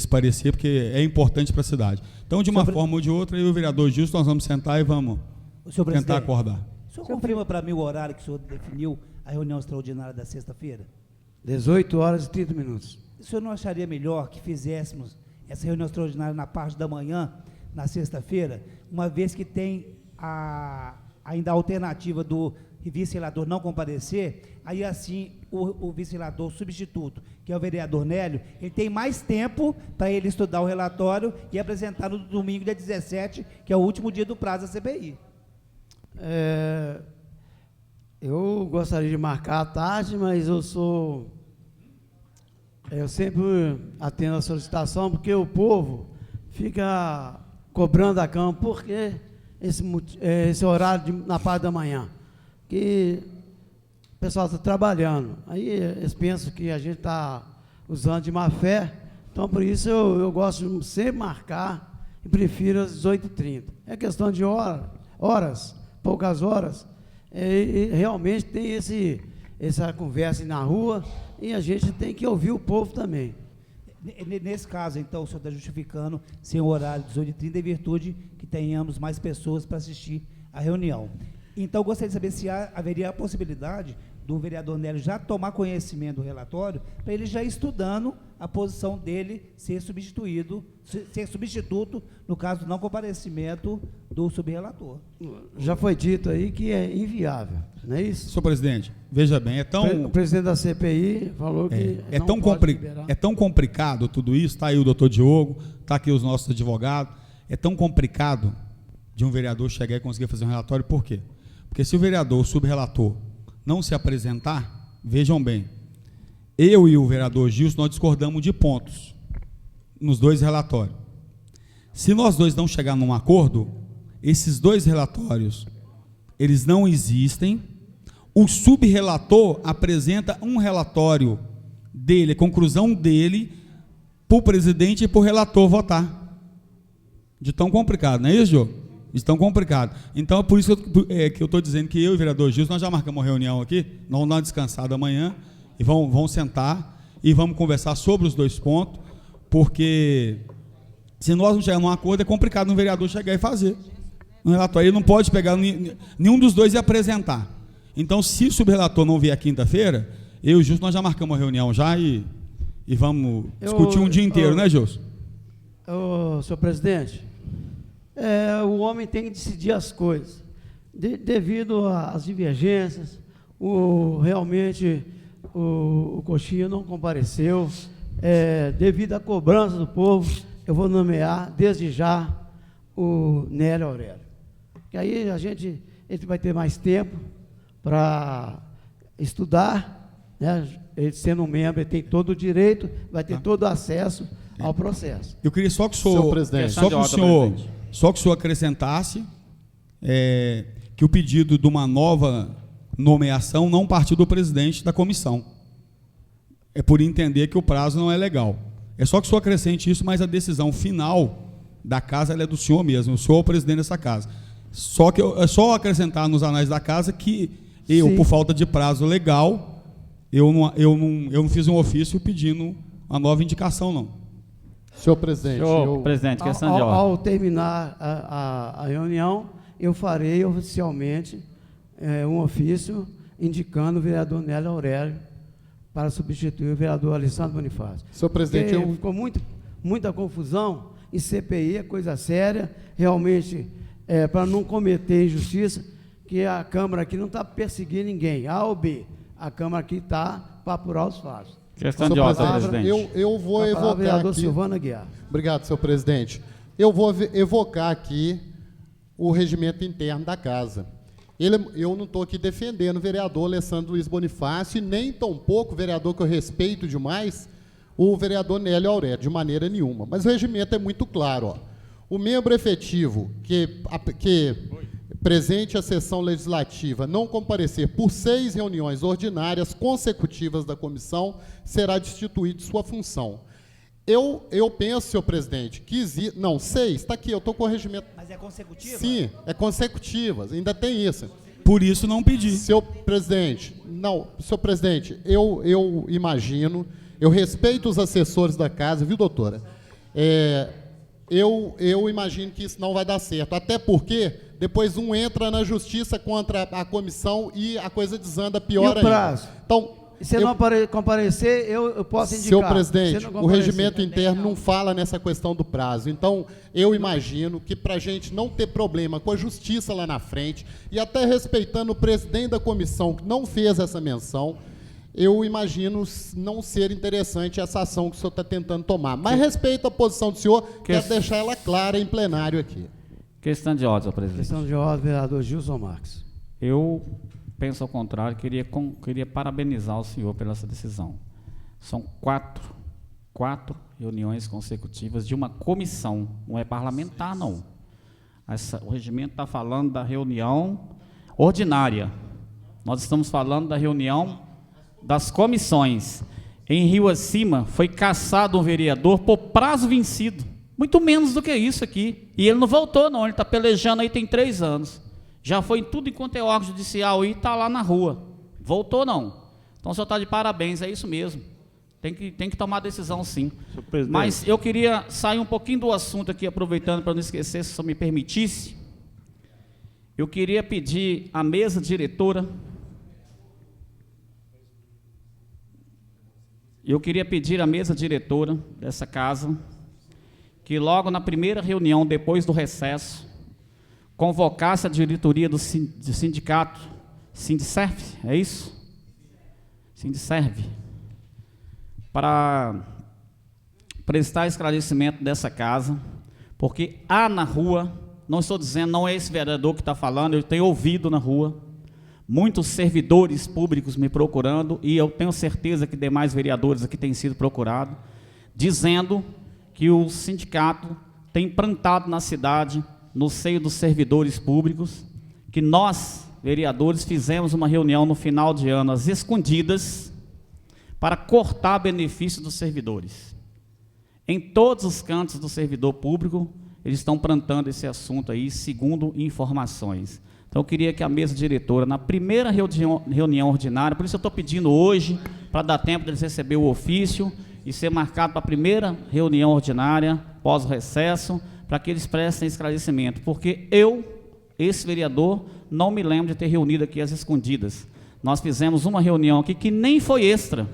parecer, porque é importante para a cidade. Então, de uma forma ou de outra, eu e o vereador Gilson, nós vamos sentar e vamos tentar acordar. O senhor confirma para mim o horário que o senhor definiu a reunião extraordinária da sexta-feira? 18 horas e 30 minutos. O senhor não acharia melhor que fizéssemos essa reunião extraordinária na parte da manhã, na sexta-feira, uma vez que tem ainda a alternativa do vice-relator não comparecer, aí assim o vice-relator substituto, que é o vereador Nélio, ele tem mais tempo para ele estudar o relatório e apresentar no domingo, dia 17, que é o último dia do prazo da CPI. Eu gostaria de marcar à tarde, mas eu sempre atendo a solicitação, porque o povo fica cobrando a Câmara, por que esse horário na parte da manhã? Que o pessoal está trabalhando, aí eles pensam que a gente está usando de má fé, então por isso eu gosto de sempre marcar e prefiro às 18h30. É questão de horas, poucas horas, e realmente tem essa conversa na rua e a gente tem que ouvir o povo também. Nesse caso, então, o senhor está justificando sem o horário de 18h30 em virtude que tenhamos mais pessoas para assistir à reunião. Então, eu gostaria de saber se haveria a possibilidade do vereador Nélio já tomar conhecimento do relatório, para ele já estudando a posição dele ser substituto, no caso do não comparecimento do subrelator. Já foi dito aí que é inviável, não é isso? Senhor presidente, veja bem, O presidente da CPI falou que é tão complicado tudo isso, está aí o doutor Diogo, está aqui os nossos advogados, é tão complicado de um vereador chegar e conseguir fazer um relatório, por quê? Porque se o vereador, o subrelator, não se apresentar, vejam bem, eu e o vereador Gilson, nós discordamos de pontos nos 2 relatórios. Se nós dois não chegar num acordo, esses 2 relatórios, eles não existem, o subrelator apresenta um relatório dele, a conclusão dele, para o presidente e para o relator votar. De tão complicado, não é isso, Diogo? Estão complicado. Então, é por isso que eu estou dizendo que eu e o vereador Gilson, nós já marcamos uma reunião aqui, nós vamos dar uma descansada amanhã, e vamos sentar, e vamos conversar sobre os 2 pontos, porque se nós não chegarmos num acordo, é complicado um vereador chegar e fazer um relatório. Ele não pode pegar nenhum dos 2 e apresentar. Então, se o subrelator não vier quinta-feira, eu e o Gilson, nós já marcamos uma reunião já e vamos discutir um dia inteiro, né, Gilson? Senhor presidente, o homem tem que decidir as coisas. Devido às divergências, realmente o Coxinha não compareceu. Devido à cobrança do povo, eu vou nomear, desde já, o Nélio Aurélio. que aí ele vai ter mais tempo para estudar, né? Ele sendo um membro, ele tem todo o direito, vai ter todo o acesso ao processo. Eu queria só que o Senhor presidente. só que o senhor acrescentasse que o pedido de uma nova nomeação não partiu do presidente da comissão. É por entender que o prazo não é legal. É só que o senhor acrescente isso, mas a decisão final da casa ela é do senhor mesmo. O senhor é o presidente dessa casa. Só que é só acrescentar nos anais da casa que eu, Sim. por falta de prazo legal, eu não fiz um ofício pedindo uma nova indicação, não. Senhor presidente, Senhor presidente, questão de ordem. Ao terminar a reunião, eu farei oficialmente um ofício indicando o vereador Nélio Aurélio para substituir o vereador Alessandro Bonifácio. senhor presidente, Porque ficou muita confusão, e CPI é coisa séria, realmente, para não cometer injustiça, que a Câmara aqui não está perseguindo ninguém, A ou B, a Câmara aqui está para apurar os fatos. Questão senhor de ordem, presidente, presidente. eu vou A palavra, evocar vereador aqui. Silvano Aguiar. Obrigado, senhor presidente. Eu vou evocar aqui o regimento interno da casa. Eu não estou aqui defendendo o vereador Alessandro Luiz Bonifácio, e nem tampouco o vereador que eu respeito demais, o vereador Nélio Aurélio, de maneira nenhuma. Mas o regimento é muito claro. Ó. O membro efetivo que presente à sessão legislativa não comparecer por 6 reuniões ordinárias consecutivas da comissão será destituído de sua função. Eu penso, senhor presidente, que não, 6, está aqui, eu estou com o regimento. Mas é consecutiva? Sim, é consecutivas, ainda tem isso. Por isso não pedi. Senhor presidente, eu imagino, eu respeito os assessores da casa, viu, doutora? Eu imagino que isso não vai dar certo, até porque depois um entra na justiça contra a comissão e a coisa desanda pior ainda. E o prazo? Então, Se não comparecer, eu posso indicar. senhor presidente, Se não o comparecer, regimento interno não fala nessa questão do prazo. Então, eu imagino que para a gente não ter problema com a justiça lá na frente, e até respeitando o presidente da comissão que não fez essa menção, eu imagino não ser interessante essa ação que o senhor está tentando tomar. Mas respeito a posição do senhor, quero deixar ela clara em plenário aqui. Questão de ordem, senhor presidente. Questão de ordem, vereador Gilson Marques. Eu penso ao contrário, queria parabenizar o senhor pela essa decisão. São quatro reuniões consecutivas de uma comissão, não é parlamentar, não. O regimento está falando da reunião ordinária. Nós estamos falando da reunião das comissões. Em Rio Acima, foi cassado um vereador por prazo vencido. Muito menos do que isso aqui. E ele não voltou, não. Ele está pelejando aí tem 3 anos. Já foi em tudo enquanto é órgão judicial e está lá na rua. Voltou, não. Então o senhor está de parabéns, é isso mesmo. Tem que tomar decisão, sim. Mas eu queria sair um pouquinho do assunto aqui, aproveitando para não esquecer, se o senhor me permitisse. Eu queria pedir à mesa diretora. Eu queria pedir à mesa diretora dessa casa que logo na primeira reunião, depois do recesso, convocasse a diretoria do sindicato, Sindicerv, é isso? Sindicerv, para prestar esclarecimento dessa casa, porque há na rua, não estou dizendo, não é esse vereador que está falando, eu tenho ouvido na rua, muitos servidores públicos me procurando, e eu tenho certeza que demais vereadores aqui têm sido procurados, dizendo que o sindicato tem implantado na cidade, no seio dos servidores públicos, que nós, vereadores, fizemos uma reunião no final de ano, às escondidas, para cortar benefício dos servidores. Em todos os cantos do servidor público, eles estão plantando esse assunto aí, segundo informações. Então, eu queria que a mesa diretora, na primeira reunião ordinária, por isso eu estou pedindo hoje, para dar tempo deles receber o ofício e ser marcado para a primeira reunião ordinária, pós-recesso, para que eles prestem esclarecimento, porque eu, esse vereador, não me lembro de ter reunido aqui às escondidas. Nós fizemos uma reunião aqui que nem foi extra,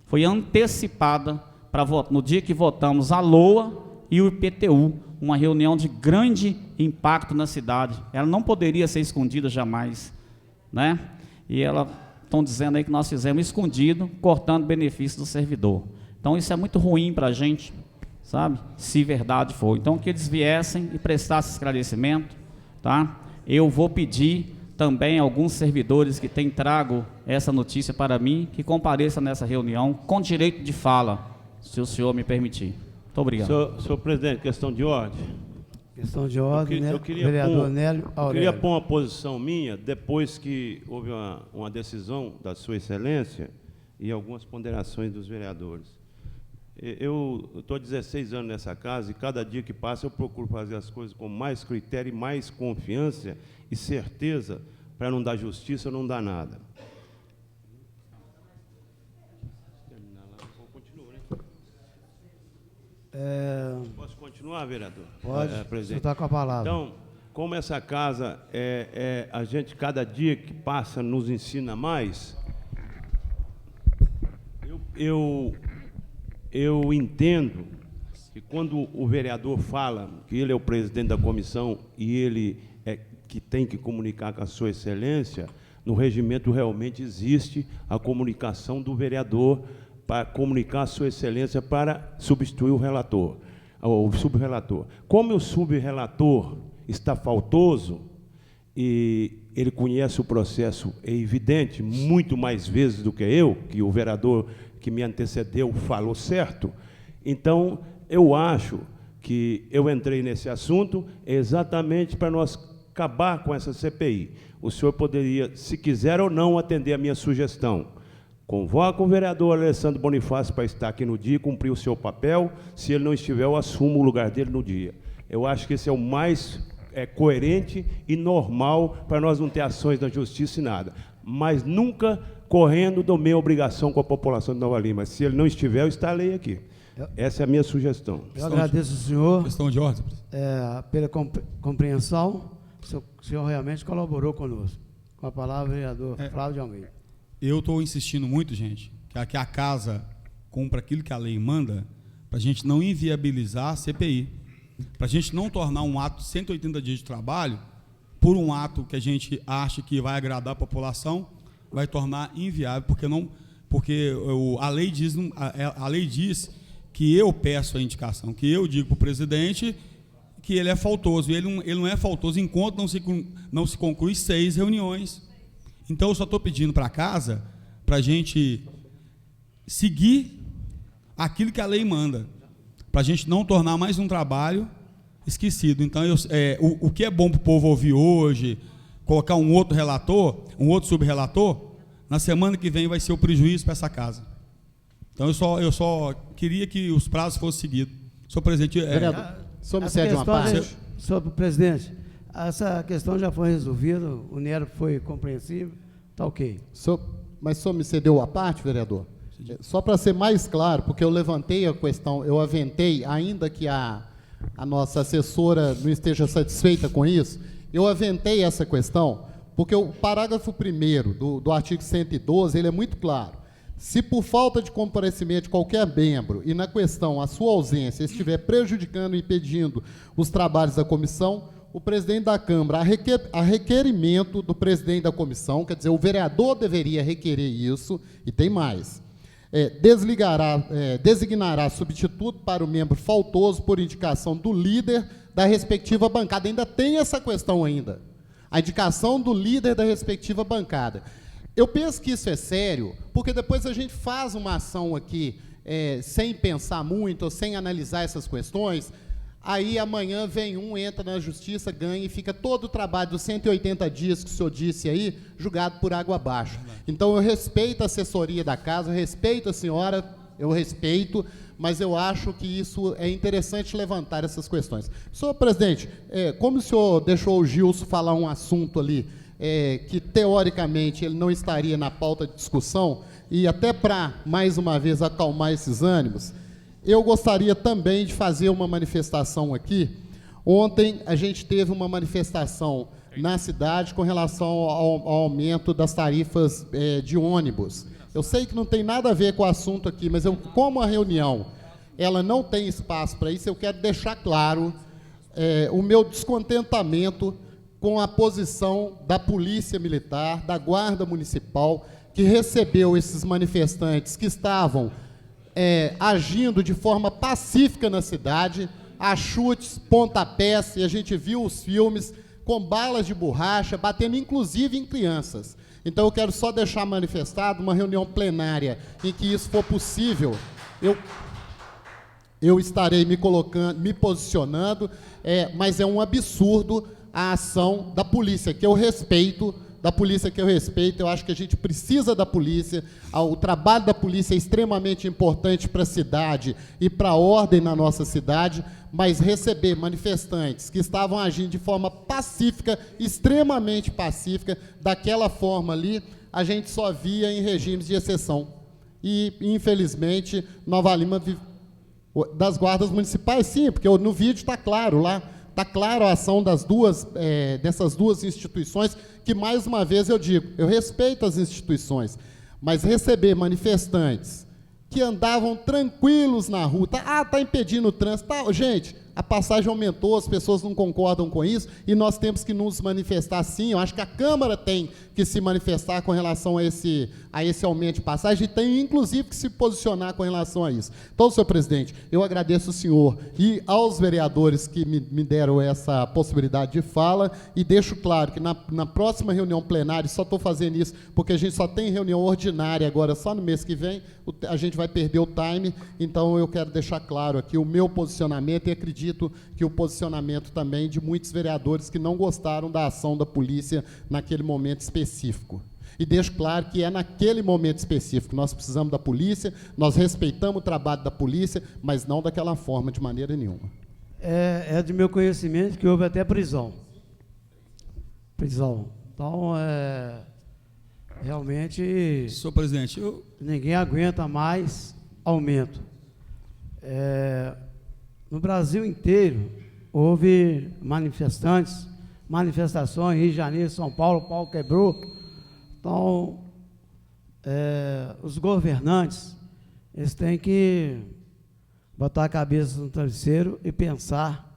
foi antecipada para no dia que votamos a LOA e o IPTU, uma reunião de grande impacto na cidade. Ela não poderia ser escondida jamais, né? E estão dizendo aí que nós fizemos escondido, cortando benefício do servidor. Então isso é muito ruim para a gente, sabe? Se verdade for. Então que eles viessem e prestassem esclarecimento, tá? eu vou pedir também a alguns servidores que têm trago essa notícia para mim, que compareçam nessa reunião com direito de fala, se o senhor me permitir. Muito obrigado. Senhor presidente, questão de ordem. Questão de ordem, né? Eu queria Vereador pôr, Nélio eu Aurélio. queria pôr uma posição minha, depois que houve uma decisão da Sua Excelência e algumas ponderações dos vereadores. Eu estou há 16 anos nessa casa e cada dia que passa eu procuro fazer as coisas com mais critério e mais confiança e certeza para não dar justiça, não dar nada. Posso continuar, vereador? Pode, você presidente. está com a palavra. Então, como essa casa, a gente, cada dia que passa, nos ensina mais, eu entendo que quando o vereador fala que ele é o presidente da comissão e ele é que tem que comunicar com a Sua Excelência, no regimento realmente existe a comunicação do vereador para comunicar a Sua Excelência para substituir o relator, o subrelator. Como o subrelator está faltoso e ele conhece o processo, é evidente, muito mais vezes do que eu, que o vereador que me antecedeu falou certo, então eu acho que eu entrei nesse assunto exatamente para nós acabar com essa CPI. O senhor poderia, se quiser ou não, atender a minha sugestão. Convoca o vereador Alessandro Bonifácio para estar aqui no dia e cumprir o seu papel. Se ele não estiver, eu assumo o lugar dele no dia. Eu acho que esse é o mais coerente e normal para nós não ter ações da justiça e nada. Mas nunca correndo da minha obrigação com a população de Nova Lima. Se ele não estiver, eu estarei aqui. Essa é a minha sugestão. Eu agradeço ao senhor Questão de ordem. pela compreensão. O senhor realmente colaborou conosco. Com a palavra, vereador Flávio de Almeida. Eu estou insistindo muito, gente, que a casa cumpra aquilo que a lei manda, para a gente não inviabilizar a CPI, para a gente não tornar um ato de 180 dias de trabalho por um ato que a gente acha que vai agradar a população, vai tornar inviável, porque a lei diz que eu peço a indicação, que eu digo para o presidente que ele é faltoso, e ele não é faltoso enquanto não se conclui 6 reuniões. Então, eu só estou pedindo para a casa para a gente seguir aquilo que a lei manda, para a gente não tornar mais um trabalho esquecido. Então, o que é bom para o povo ouvir hoje, colocar um outro relator, um outro subrelator, na semana que vem vai ser o prejuízo para essa casa. Então, eu só queria que os prazos fossem seguidos. Senhor presidente... Vereador, o senhor me cede uma parte? Senhor presidente, essa questão já foi resolvida, o Nero foi compreensível, está ok. Mas o senhor me cedeu a parte, vereador? Só para ser mais claro, porque eu levantei a questão, eu aventei, ainda que a nossa assessora não esteja satisfeita com isso, eu aventei essa questão, porque o parágrafo 1º do artigo 112, ele é muito claro. Se por falta de comparecimento de qualquer membro e na questão a sua ausência estiver prejudicando e impedindo os trabalhos da comissão, o presidente da Câmara, a requerimento do presidente da comissão, quer dizer, o vereador deveria requerer isso, e tem mais, designará substituto para o membro faltoso por indicação do líder da respectiva bancada. Ainda tem essa questão ainda, a indicação do líder da respectiva bancada. Eu penso que isso é sério, porque depois a gente faz uma ação aqui sem pensar muito, ou sem analisar essas questões, aí amanhã vem entra na justiça, ganha e fica todo o trabalho dos 180 dias que o senhor disse aí, julgado por água abaixo. Então eu respeito a assessoria da casa, eu respeito a senhora, mas eu acho que isso é interessante levantar essas questões. Senhor presidente, como o senhor deixou o Gilson falar um assunto ali, que teoricamente ele não estaria na pauta de discussão, e até para, mais uma vez, acalmar esses ânimos, eu gostaria também de fazer uma manifestação aqui. Ontem a gente teve uma manifestação na cidade com relação ao aumento das tarifas de ônibus. Eu sei que não tem nada a ver com o assunto aqui, mas como a reunião ela não tem espaço para isso, eu quero deixar claro o meu descontentamento com a posição da Polícia Militar, da Guarda Municipal, que recebeu esses manifestantes que estavam agindo de forma pacífica na cidade, a chutes, pontapés, e a gente viu os filmes, com balas de borracha, batendo inclusive em crianças. Então eu quero só deixar manifestado uma reunião plenária em que isso for possível, eu estarei me posicionando, mas é um absurdo a ação da polícia, que eu respeito, eu acho que a gente precisa da polícia, o trabalho da polícia é extremamente importante para a cidade e para a ordem na nossa cidade, mas receber manifestantes que estavam agindo de forma pacífica, extremamente pacífica, daquela forma ali, a gente só via em regimes de exceção. E, infelizmente, Nova Lima das guardas municipais, sim, porque no vídeo está claro lá, está claro a ação dessas duas instituições, que, mais uma vez, eu digo, eu respeito as instituições, mas receber manifestantes que andavam tranquilos na rua, está impedindo o trânsito, gente, a passagem aumentou, as pessoas não concordam com isso, e nós temos que nos manifestar sim, eu acho que a Câmara tem que se manifestar com relação a esse aumento de passagem, e tem, inclusive, que se posicionar com relação a isso. Então, senhor presidente, eu agradeço o senhor e aos vereadores que me deram essa possibilidade de fala, e deixo claro que na próxima reunião plenária, só estou fazendo isso porque a gente só tem reunião ordinária agora, só no mês que vem, a gente vai perder o time, então eu quero deixar claro aqui o meu posicionamento, e acredito que o posicionamento também de muitos vereadores que não gostaram da ação da polícia naquele momento específico. E deixo claro que é naquele momento específico. Nós precisamos da polícia, nós respeitamos o trabalho da polícia, mas não daquela forma, de maneira nenhuma. É de meu conhecimento que houve até prisão. Então, realmente... Senhor presidente, ninguém aguenta mais aumento. No Brasil inteiro, houve manifestações, Rio de Janeiro, São Paulo, o pau quebrou. Então, os governantes, eles têm que botar a cabeça no travesseiro e pensar,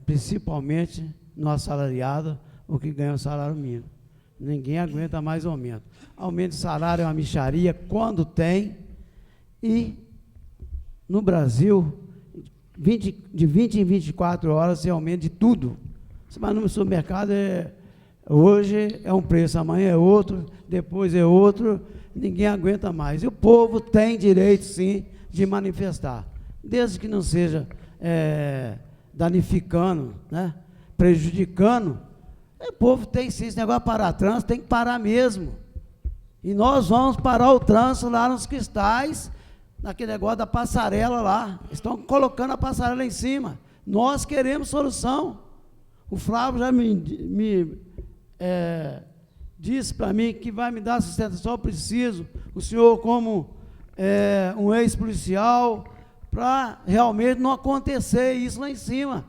principalmente no assalariado, o que ganha o salário mínimo. Ninguém aguenta mais aumento. Aumento de salário é uma mixaria quando tem, e no Brasil, de 20 em 24 horas, tem aumento de tudo. Você vai no supermercado, hoje é um preço, amanhã é outro, depois é outro, ninguém aguenta mais. E o povo tem direito, sim, de manifestar, desde que não seja danificando, né, prejudicando. O povo tem, sim, esse negócio de parar trânsito, tem que parar mesmo. E nós vamos parar o trânsito lá nos cristais, naquele negócio da passarela lá. Estão colocando a passarela em cima. Nós queremos solução. O Flávio já me disse para mim que vai me dar sustentação, eu preciso, o senhor como um ex-policial, para realmente não acontecer isso lá em cima.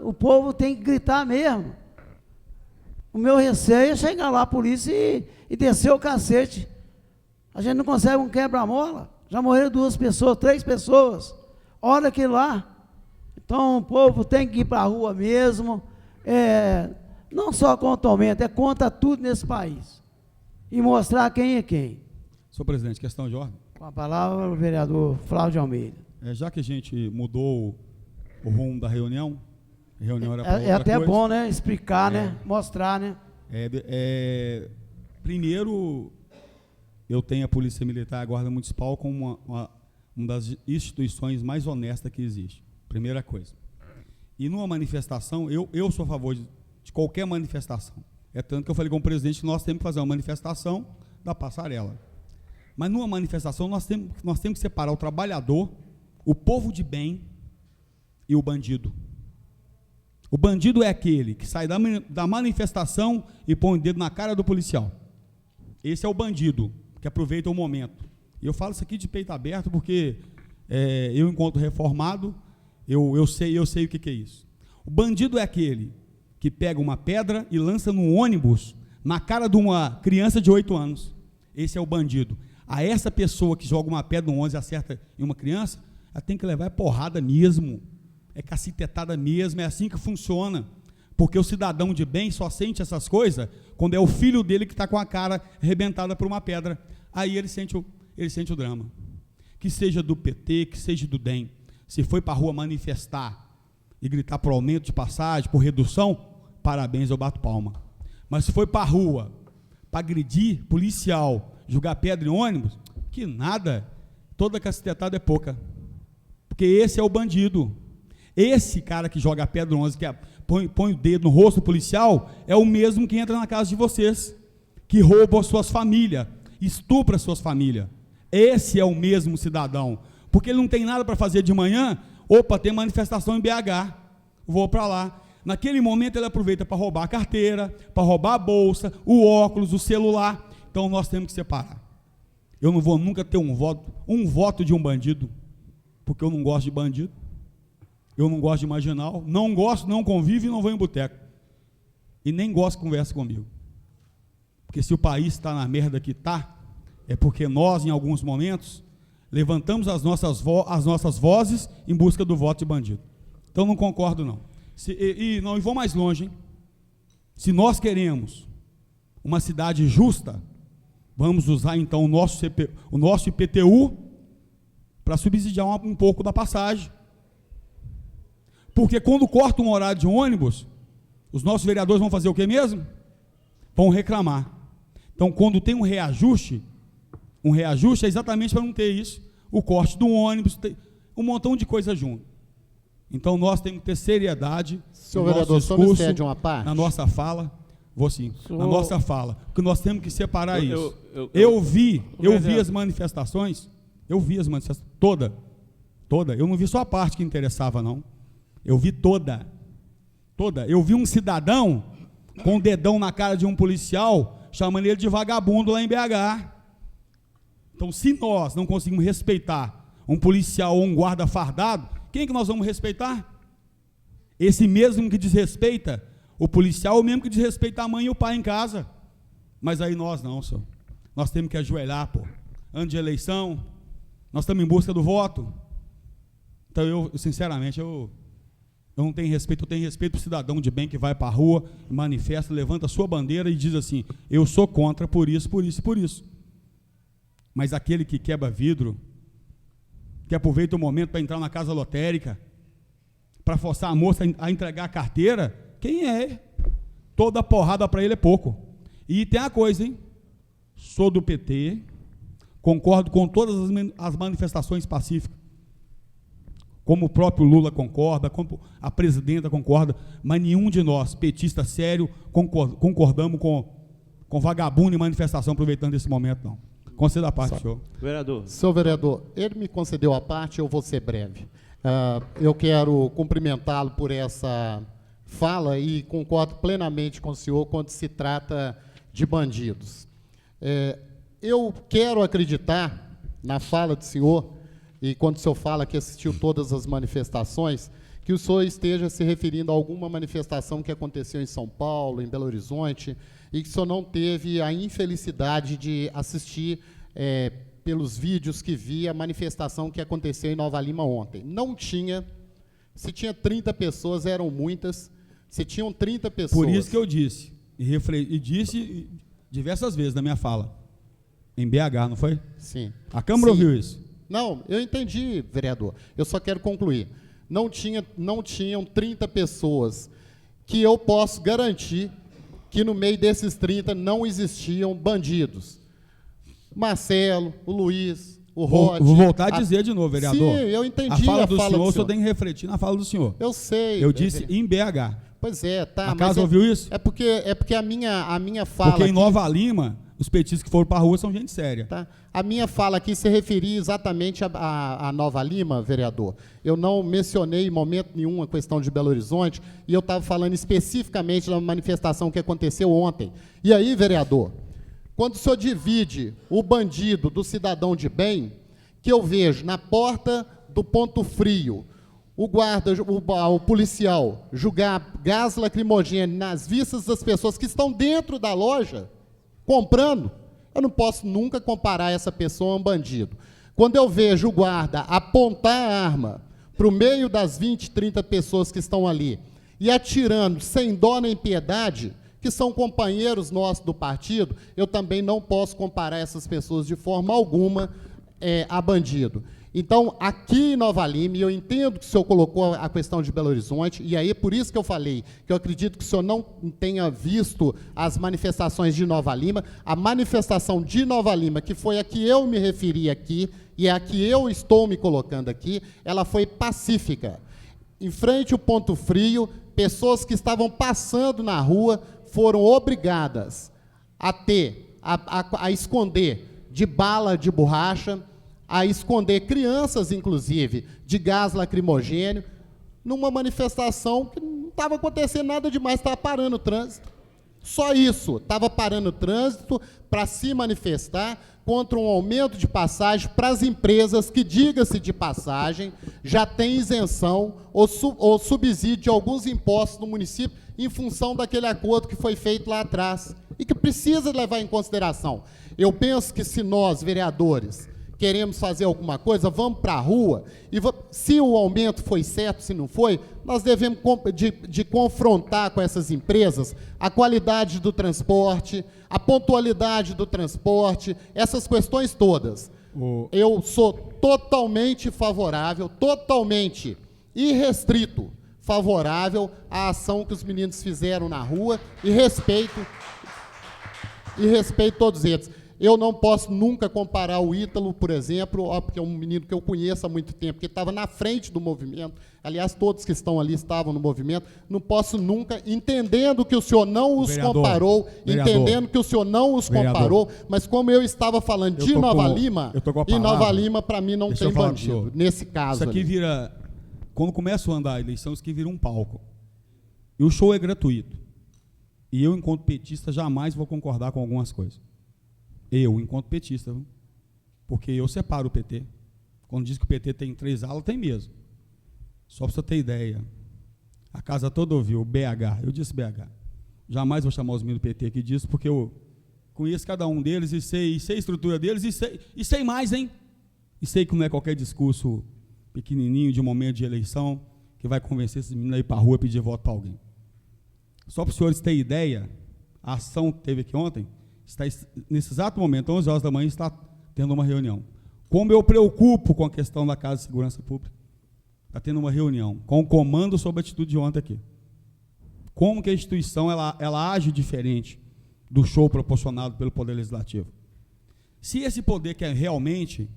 O povo tem que gritar mesmo. O meu receio é chegar lá a polícia e descer o cacete. A gente não consegue um quebra-mola. Já morreram 2 pessoas, 3 pessoas. Olha aquilo lá. Então o povo tem que ir para a rua mesmo. Não só contra o aumento, é contra tudo nesse país. E mostrar quem é quem. Senhor presidente, questão de ordem. Com a palavra, o vereador Flávio de Almeida. Já que a gente mudou o rumo da reunião, a reunião era para outra até coisa. bom, né? Explicar, né? Mostrar, né? Primeiro, eu tenho a Polícia Militar e a Guarda Municipal como uma das instituições mais honestas que existe. Primeira coisa. E numa manifestação, eu sou a favor de qualquer manifestação. É tanto que eu falei com o presidente que nós temos que fazer uma manifestação da passarela. Mas numa manifestação nós temos que separar o trabalhador, o povo de bem e o bandido. O bandido é aquele que sai da manifestação e põe o dedo na cara do policial. Esse é o bandido, que aproveita o momento. E eu falo isso aqui de peito aberto porque eu, enquanto reformado, eu sei o que é isso. O bandido é aquele que pega uma pedra e lança num ônibus na cara de uma criança de 8 anos. Esse é o bandido. A essa pessoa que joga uma pedra no ônibus e acerta em uma criança, ela tem que levar porrada mesmo, cacetetada mesmo, é assim que funciona. Porque o cidadão de bem só sente essas coisas quando é o filho dele que está com a cara arrebentada por uma pedra. Aí ele sente o drama. Que seja do PT, que seja do DEM. Se foi para a rua manifestar e gritar por aumento de passagem, por redução, parabéns, eu bato palma. Mas se foi para a rua, para agredir policial, jogar pedra em ônibus, que nada, toda cacetetada é pouca. Porque esse é o bandido. Esse cara que joga pedra em ônibus, que põe o dedo no rosto do policial, é o mesmo que entra na casa de vocês, que rouba as suas famílias, estupra as suas famílias. Esse é o mesmo cidadão. Porque ele não tem nada para fazer de manhã, opa, tem manifestação em BH, vou para lá. Naquele momento ele aproveita para roubar a carteira, para roubar a bolsa, o óculos, o celular. Então nós temos que separar. Eu não vou nunca ter um voto de um bandido, porque eu não gosto de bandido, eu não gosto de marginal, não gosto, não convivo e não vou em boteco. E nem gosto que converse comigo. Porque se o país está na merda que está, é porque nós, em alguns momentos, levantamos as nossas vozes em busca do voto de bandido. Então não concordo, não. E vou mais longe, hein? Se nós queremos uma cidade justa, vamos usar então o nosso IPTU para subsidiar um pouco da passagem. Porque quando corta um horário de ônibus, os nossos vereadores vão fazer o que mesmo? Vão reclamar. Então, quando tem um reajuste é exatamente para não ter isso, o corte do ônibus, um montão de coisa junto. Então, nós temos que ter seriedade no nosso discurso, uma parte? Na nossa fala, na nossa fala, porque nós temos que separar isso. Eu vi as manifestações, toda, eu não vi só a parte que interessava, não. Eu vi toda. Eu vi um cidadão com o dedão na cara de um policial, chamando ele de vagabundo lá em BH. Então, se nós não conseguimos respeitar um policial ou um guarda fardado, quem que nós vamos respeitar? Esse mesmo que desrespeita o policial, o mesmo que desrespeita a mãe e o pai em casa. Mas aí nós não, senhor. Nós temos que ajoelhar, pô. Ano de eleição, nós estamos em busca do voto. Então, sinceramente, eu não tenho respeito, eu tenho respeito para o cidadão de bem que vai para a rua, manifesta, levanta a sua bandeira e diz assim, eu sou contra por isso, por isso e por isso. Mas aquele que quebra vidro, que aproveita o momento para entrar na casa lotérica, para forçar a moça a entregar a carteira, quem é? Toda porrada para ele é pouco. E tem a coisa, hein? Sou do PT, concordo com todas as manifestações pacíficas, como o próprio Lula concorda, como a presidenta concorda, mas nenhum de nós, petista sério, concordamos com vagabundo e manifestação, aproveitando esse momento, não. Conceda a parte, senhor. Vereador. Senhor vereador, ele me concedeu a parte, eu vou ser breve. Eu quero cumprimentá-lo por essa fala e concordo plenamente com o senhor quando se trata de bandidos. Eu quero acreditar na fala do senhor, e quando o senhor fala que assistiu todas as manifestações, que o senhor esteja se referindo a alguma manifestação que aconteceu em São Paulo, em Belo Horizonte, e que o senhor não teve a infelicidade de assistir pelos vídeos que vi a manifestação que aconteceu em Nova Lima ontem. Não tinha, se tinha 30 pessoas, eram muitas, se tinham 30 pessoas... Por isso que eu disse, e disse diversas vezes na minha fala, em BH, não foi? Sim. A Câmara ouviu isso? Não, eu entendi, vereador. Eu só quero concluir. Não tinham 30 pessoas, que eu posso garantir que no meio desses 30 não existiam bandidos. Marcelo, o Luiz, o Rod... Vou voltar a dizer de novo, vereador. Sim, eu entendi a fala do senhor, o senhor tem que refletir na fala do senhor. Eu sei. Eu disse em BH. Pois é, tá. A casa ouviu isso? É porque a minha fala... Porque em Nova Lima, os petistas que foram para a rua são gente séria. Tá. A minha fala aqui se referia exatamente a Nova Lima, vereador. Eu não mencionei em momento nenhum a questão de Belo Horizonte, e eu estava falando especificamente da manifestação que aconteceu ontem. E aí, vereador, quando o senhor divide o bandido do cidadão de bem, que eu vejo na porta do ponto frio, o guarda, o policial, jogar gás lacrimogêneo nas vistas das pessoas que estão dentro da loja, comprando, eu não posso nunca comparar essa pessoa a um bandido. Quando eu vejo o guarda apontar a arma para o meio das 20, 30 pessoas que estão ali e atirando sem dó nem piedade, que são companheiros nossos do partido, eu também não posso comparar essas pessoas de forma alguma a bandido. Então, aqui em Nova Lima, e eu entendo que o senhor colocou a questão de Belo Horizonte, e aí é por isso que eu falei, que eu acredito que o senhor não tenha visto as manifestações de Nova Lima. A manifestação de Nova Lima, que foi a que eu me referi aqui, e é a que eu estou me colocando aqui, ela foi pacífica. Em frente ao Ponto Frio, pessoas que estavam passando na rua foram obrigadas a esconder de bala de borracha, a esconder crianças, inclusive, de gás lacrimogênio, numa manifestação que não estava acontecendo nada demais, estava parando o trânsito. Só isso, estava parando o trânsito para se manifestar contra um aumento de passagem para as empresas que, diga-se de passagem, já têm isenção ou subsídio de alguns impostos no município em função daquele acordo que foi feito lá atrás e que precisa levar em consideração. Eu penso que se nós, vereadores, queremos fazer alguma coisa, vamos para a rua, e se o aumento foi certo, se não foi, nós devemos de confrontar com essas empresas a qualidade do transporte, a pontualidade do transporte, essas questões todas. Eu sou totalmente favorável, totalmente irrestrito, favorável à ação que os meninos fizeram na rua e respeito todos eles. Eu não posso nunca comparar o Ítalo, por exemplo, porque é um menino que eu conheço há muito tempo, que estava na frente do movimento. Aliás, todos que estão ali estavam no movimento. Não posso nunca, entendendo que o senhor não os comparou, entendendo que o senhor não os comparou, mas como eu estava falando de Nova Lima, e Nova Lima, para mim, não tem bandido, nesse caso. Isso aqui vira, quando começa a andar a eleição, isso aqui vira um palco. E o show é gratuito. E eu, enquanto petista, jamais vou concordar com algumas coisas. Eu, enquanto petista, viu? Porque eu separo o PT. Quando diz que o PT tem 3 alas, tem mesmo. Só para você ter ideia. A casa toda ouviu, BH. Eu disse BH. Jamais vou chamar os meninos do PT aqui disso, porque eu conheço cada um deles e sei a estrutura deles e sei mais, hein? E sei que não é qualquer discurso pequenininho de um momento de eleição que vai convencer esses meninos a ir para a rua pedir voto para alguém. Só para os senhores terem ideia, a ação que teve aqui ontem, está, nesse exato momento, 11 horas da manhã, está tendo uma reunião. Como eu preocupo com a questão da Casa de Segurança Pública, está tendo uma reunião com o comando sobre a atitude de ontem aqui. Como que a instituição ela age diferente do show proporcionado pelo Poder Legislativo. Se esse poder quer realmente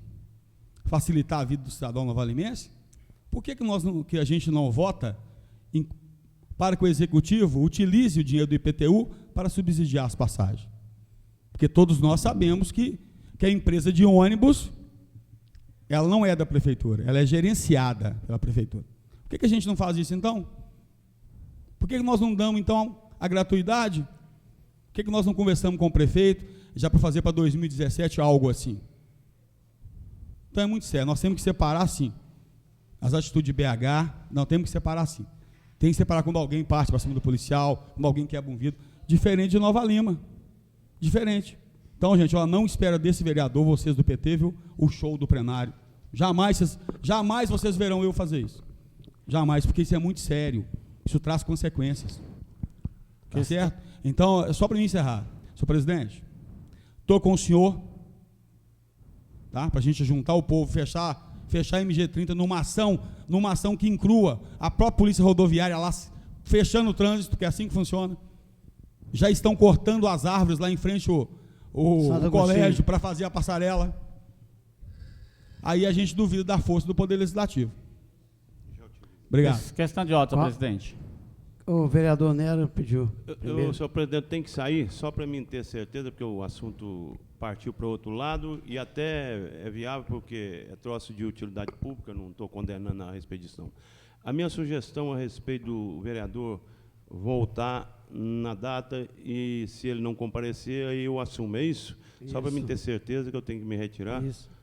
facilitar a vida do cidadão novalimense, por que a gente não vota para que o Executivo utilize o dinheiro do IPTU para subsidiar as passagens? Porque todos nós sabemos que a empresa de ônibus, ela não é da Prefeitura, ela é gerenciada pela Prefeitura. Por que a gente não faz isso, então? Por que nós não damos, então, a gratuidade? Por que nós não conversamos com o prefeito, já para fazer para 2017 algo assim? Então é muito sério, nós temos que separar, sim, as atitudes de BH, nós temos que separar, sim. Tem que separar quando alguém parte para cima do policial, quando alguém quebra um vidro, diferente de Nova Lima. Diferente. Então, gente, não espera desse vereador, vocês do PT, viu, o show do plenário. Jamais vocês verão eu fazer isso. Jamais, porque isso é muito sério. Isso traz consequências. Tá certo? Então, só para mim encerrar. Senhor presidente, estou com o senhor, tá? Para a gente juntar o povo, fechar a MG30 numa ação que inclua a própria Polícia Rodoviária lá, fechando o trânsito, que é assim que funciona. Já estão cortando as árvores lá em frente ao colégio para fazer a passarela. Aí a gente duvida da força do Poder Legislativo. Obrigado. Questão de ordem, senhor presidente. O vereador Nero pediu. Senhor presidente, tem que sair, só para mim ter certeza, porque o assunto partiu para outro lado e até é viável porque é troço de utilidade pública, não estou condenando a expedição. A minha sugestão a respeito do vereador voltar na data e, se ele não comparecer, aí eu assumo. É isso? Só para mim ter certeza que eu tenho que me retirar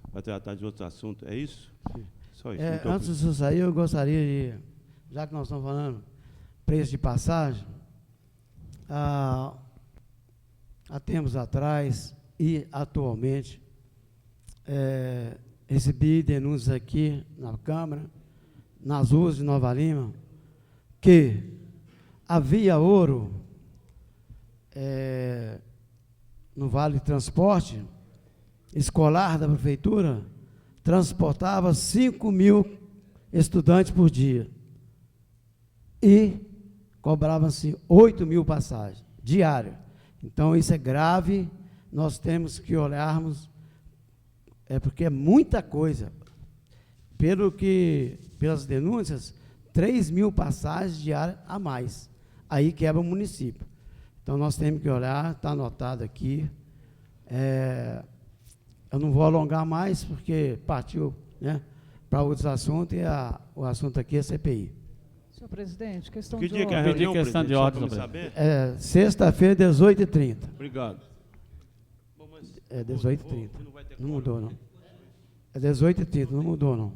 para tratar de outros assuntos. É isso? Sim. Só isso. Antes de sair, eu gostaria de, já que nós estamos falando preço de passagem, há tempos atrás e atualmente, recebi denúncias aqui na Câmara, nas ruas de Nova Lima, que a Via Ouro, no Vale de Transporte Escolar da Prefeitura, transportava 5.000 estudantes por dia e cobravam-se 8.000 passagens diárias. Então, isso é grave, nós temos que olharmos, porque é muita coisa. Pelas denúncias, 3.000 passagens diárias a mais. Aí quebra o município. Então, nós temos que olhar, está anotado aqui. Eu não vou alongar mais, porque partiu, né, para outros assuntos, e o assunto aqui é CPI. Senhor presidente, questão Que de dia que é a ordem. reunião, Questão de presidente, ordem, só para me senhor saber? Sexta-feira, 18h30. Obrigado. 18h30. Não mudou, não. É 18h30, não mudou, não.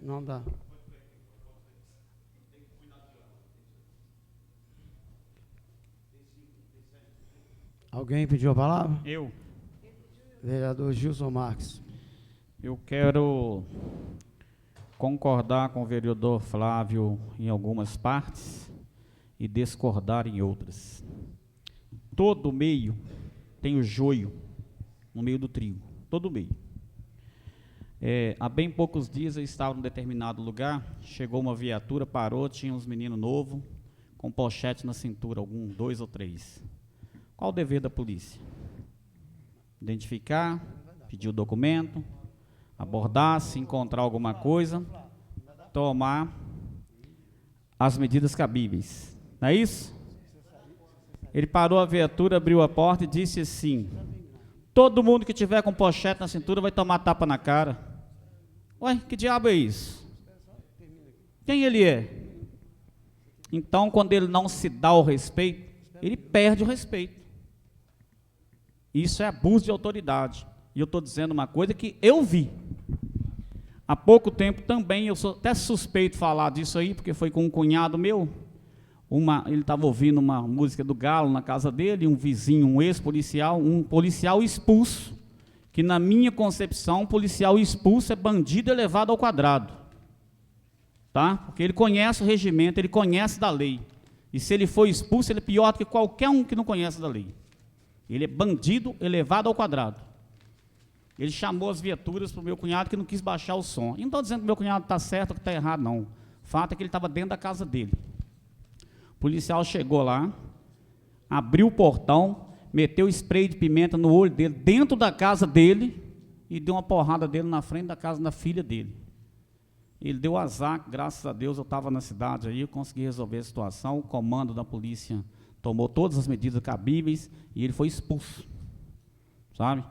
Não dá. Alguém pediu a palavra? Eu. Vereador Gilson Marques. Eu quero concordar com o vereador Flávio em algumas partes e discordar em outras. Todo meio tem o joio no meio do trigo, todo meio. Há bem poucos dias eu estava em um determinado lugar, chegou uma viatura, parou, tinha uns meninos novos, com pochete na cintura, 2 ou 3. Qual o dever da polícia? Identificar, pedir o documento, abordar, se encontrar alguma coisa, tomar as medidas cabíveis. Não é isso? Ele parou a viatura, abriu a porta e disse assim: todo mundo que tiver com pochete na cintura vai tomar tapa na cara. Ué, que diabo é isso? Quem ele é? Então, quando ele não se dá o respeito, ele perde o respeito. Isso é abuso de autoridade. E eu estou dizendo uma coisa que eu vi. Há pouco tempo também, eu sou até suspeito de falar disso aí, porque foi com um cunhado meu. Ele estava ouvindo uma música do Galo na casa dele, um vizinho, um ex-policial, um policial expulso, que na minha concepção, um policial expulso é bandido elevado ao quadrado. Tá? Porque ele conhece o regimento, ele conhece da lei. E se ele for expulso, ele é pior do que qualquer um que não conhece da lei. Ele é bandido elevado ao quadrado. Ele chamou as viaturas para o meu cunhado que não quis baixar o som. E não estou dizendo que o meu cunhado está certo ou que está errado, não. O fato é que ele estava dentro da casa dele. O policial chegou lá, abriu o portão, meteu spray de pimenta no olho dele, dentro da casa dele, e deu uma porrada dele na frente da casa da filha dele. Ele deu azar, graças a Deus eu estava na cidade aí, eu consegui resolver a situação, o comando da polícia tomou todas as medidas cabíveis e ele foi expulso, sabe?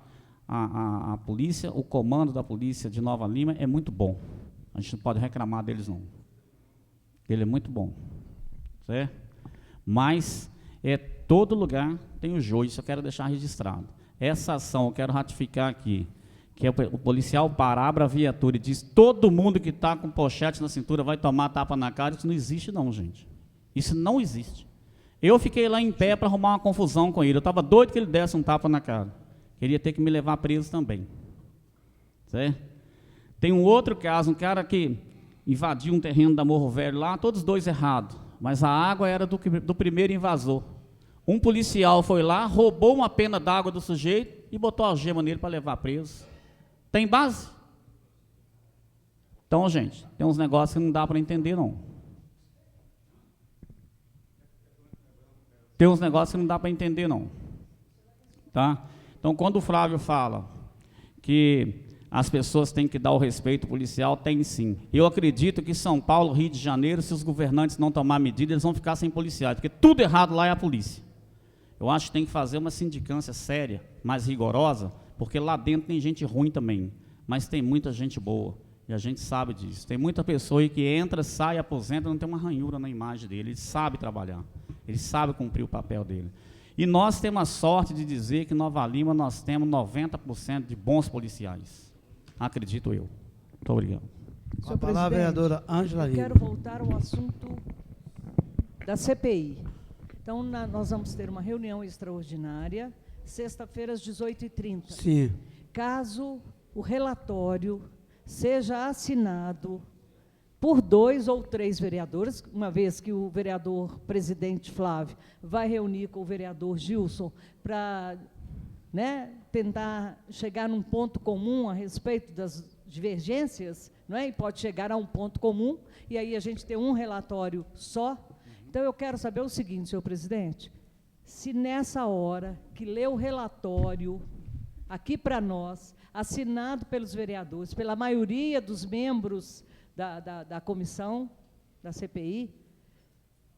A polícia, o comando da polícia de Nova Lima é muito bom, a gente não pode reclamar deles não, ele é muito bom, certo? Mas todo lugar tem o joio, isso eu quero deixar registrado. Essa ação eu quero ratificar aqui, que é o policial parar, abre a viatura e diz: todo mundo que está com pochete na cintura vai tomar tapa na cara. Isso não existe não, gente. Isso não existe. Eu fiquei lá em pé para arrumar uma confusão com ele. Eu estava doido que ele desse um tapa na cara. Queria ter que me levar preso também. Certo? Tem um outro caso, um cara que invadiu um terreno da Morro Velho lá, todos dois errados. Mas a água era do primeiro invasor. Um policial foi lá, roubou uma pena d'água do sujeito e botou a algema nele para levar preso. Tem base? Então, gente, tem uns negócios que não dá para entender, não. Tem uns negócios que não dá para entender, não. Tá? Então, quando o Flávio fala que as pessoas têm que dar o respeito policial, tem sim. Eu acredito que São Paulo, Rio de Janeiro, se os governantes não tomar medida, eles vão ficar sem policiais, porque tudo errado lá é a polícia. Eu acho que tem que fazer uma sindicância séria, mais rigorosa, porque lá dentro tem gente ruim também, mas tem muita gente boa, e a gente sabe disso. Tem muita pessoa aí que entra, sai, aposenta, não tem uma ranhura na imagem dele, ele sabe trabalhar, ele sabe cumprir o papel dele. E nós temos a sorte de dizer que em Nova Lima nós temos 90% de bons policiais, acredito eu. Muito obrigado. Com a palavra, vereadora Ângela Lima. Eu quero voltar ao assunto da CPI. Então, nós vamos ter uma reunião extraordinária, sexta-feira, às 18h30. Sim. Caso o relatório seja assinado por 2 ou 3 vereadores, uma vez que o vereador presidente Flávio vai reunir com o vereador Gilson para né, tentar chegar num ponto comum a respeito das divergências, não é? E pode chegar a um ponto comum, e aí a gente ter um relatório só. Então, eu quero saber o seguinte, senhor presidente, se nessa hora que lê o relatório aqui para nós, assinado pelos vereadores, pela maioria dos membros da comissão, da CPI,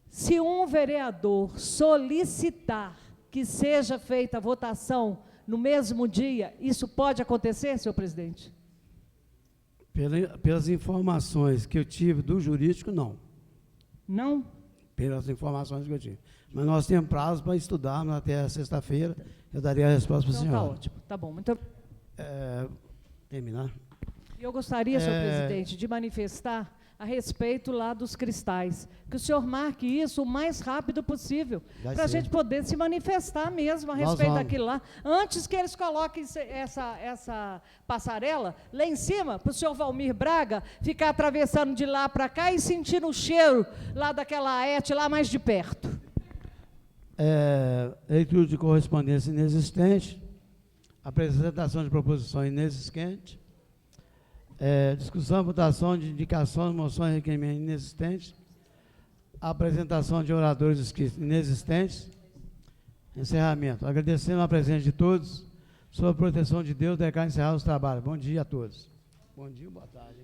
se um vereador solicitar que seja feita a votação no mesmo dia, isso pode acontecer, senhor presidente? Pelas informações que eu tive do jurídico, não. Não? Pelas informações que eu tive. Mas nós temos prazo para estudarmos até sexta-feira. Eu daria a resposta para a senhora. Então, tá ótimo. Tá bom. Muito... Terminar? Eu gostaria, senhor presidente, de manifestar a respeito lá dos cristais, que o senhor marque isso o mais rápido possível, para a gente poder se manifestar mesmo a respeito daquilo lá, antes que eles coloquem essa passarela lá em cima, para o senhor Valmir Braga ficar atravessando de lá para cá e sentindo o cheiro lá daquela AET lá mais de perto. Leitura de correspondência inexistente, apresentação de proposição inexistente, discussão e votação de indicações, moções e requerimentos inexistentes, apresentação de oradores escritos inexistentes, encerramento. Agradecendo a presença de todos, sob a proteção de Deus, declaro encerrar os trabalhos. Bom dia a todos. Bom dia, boa tarde.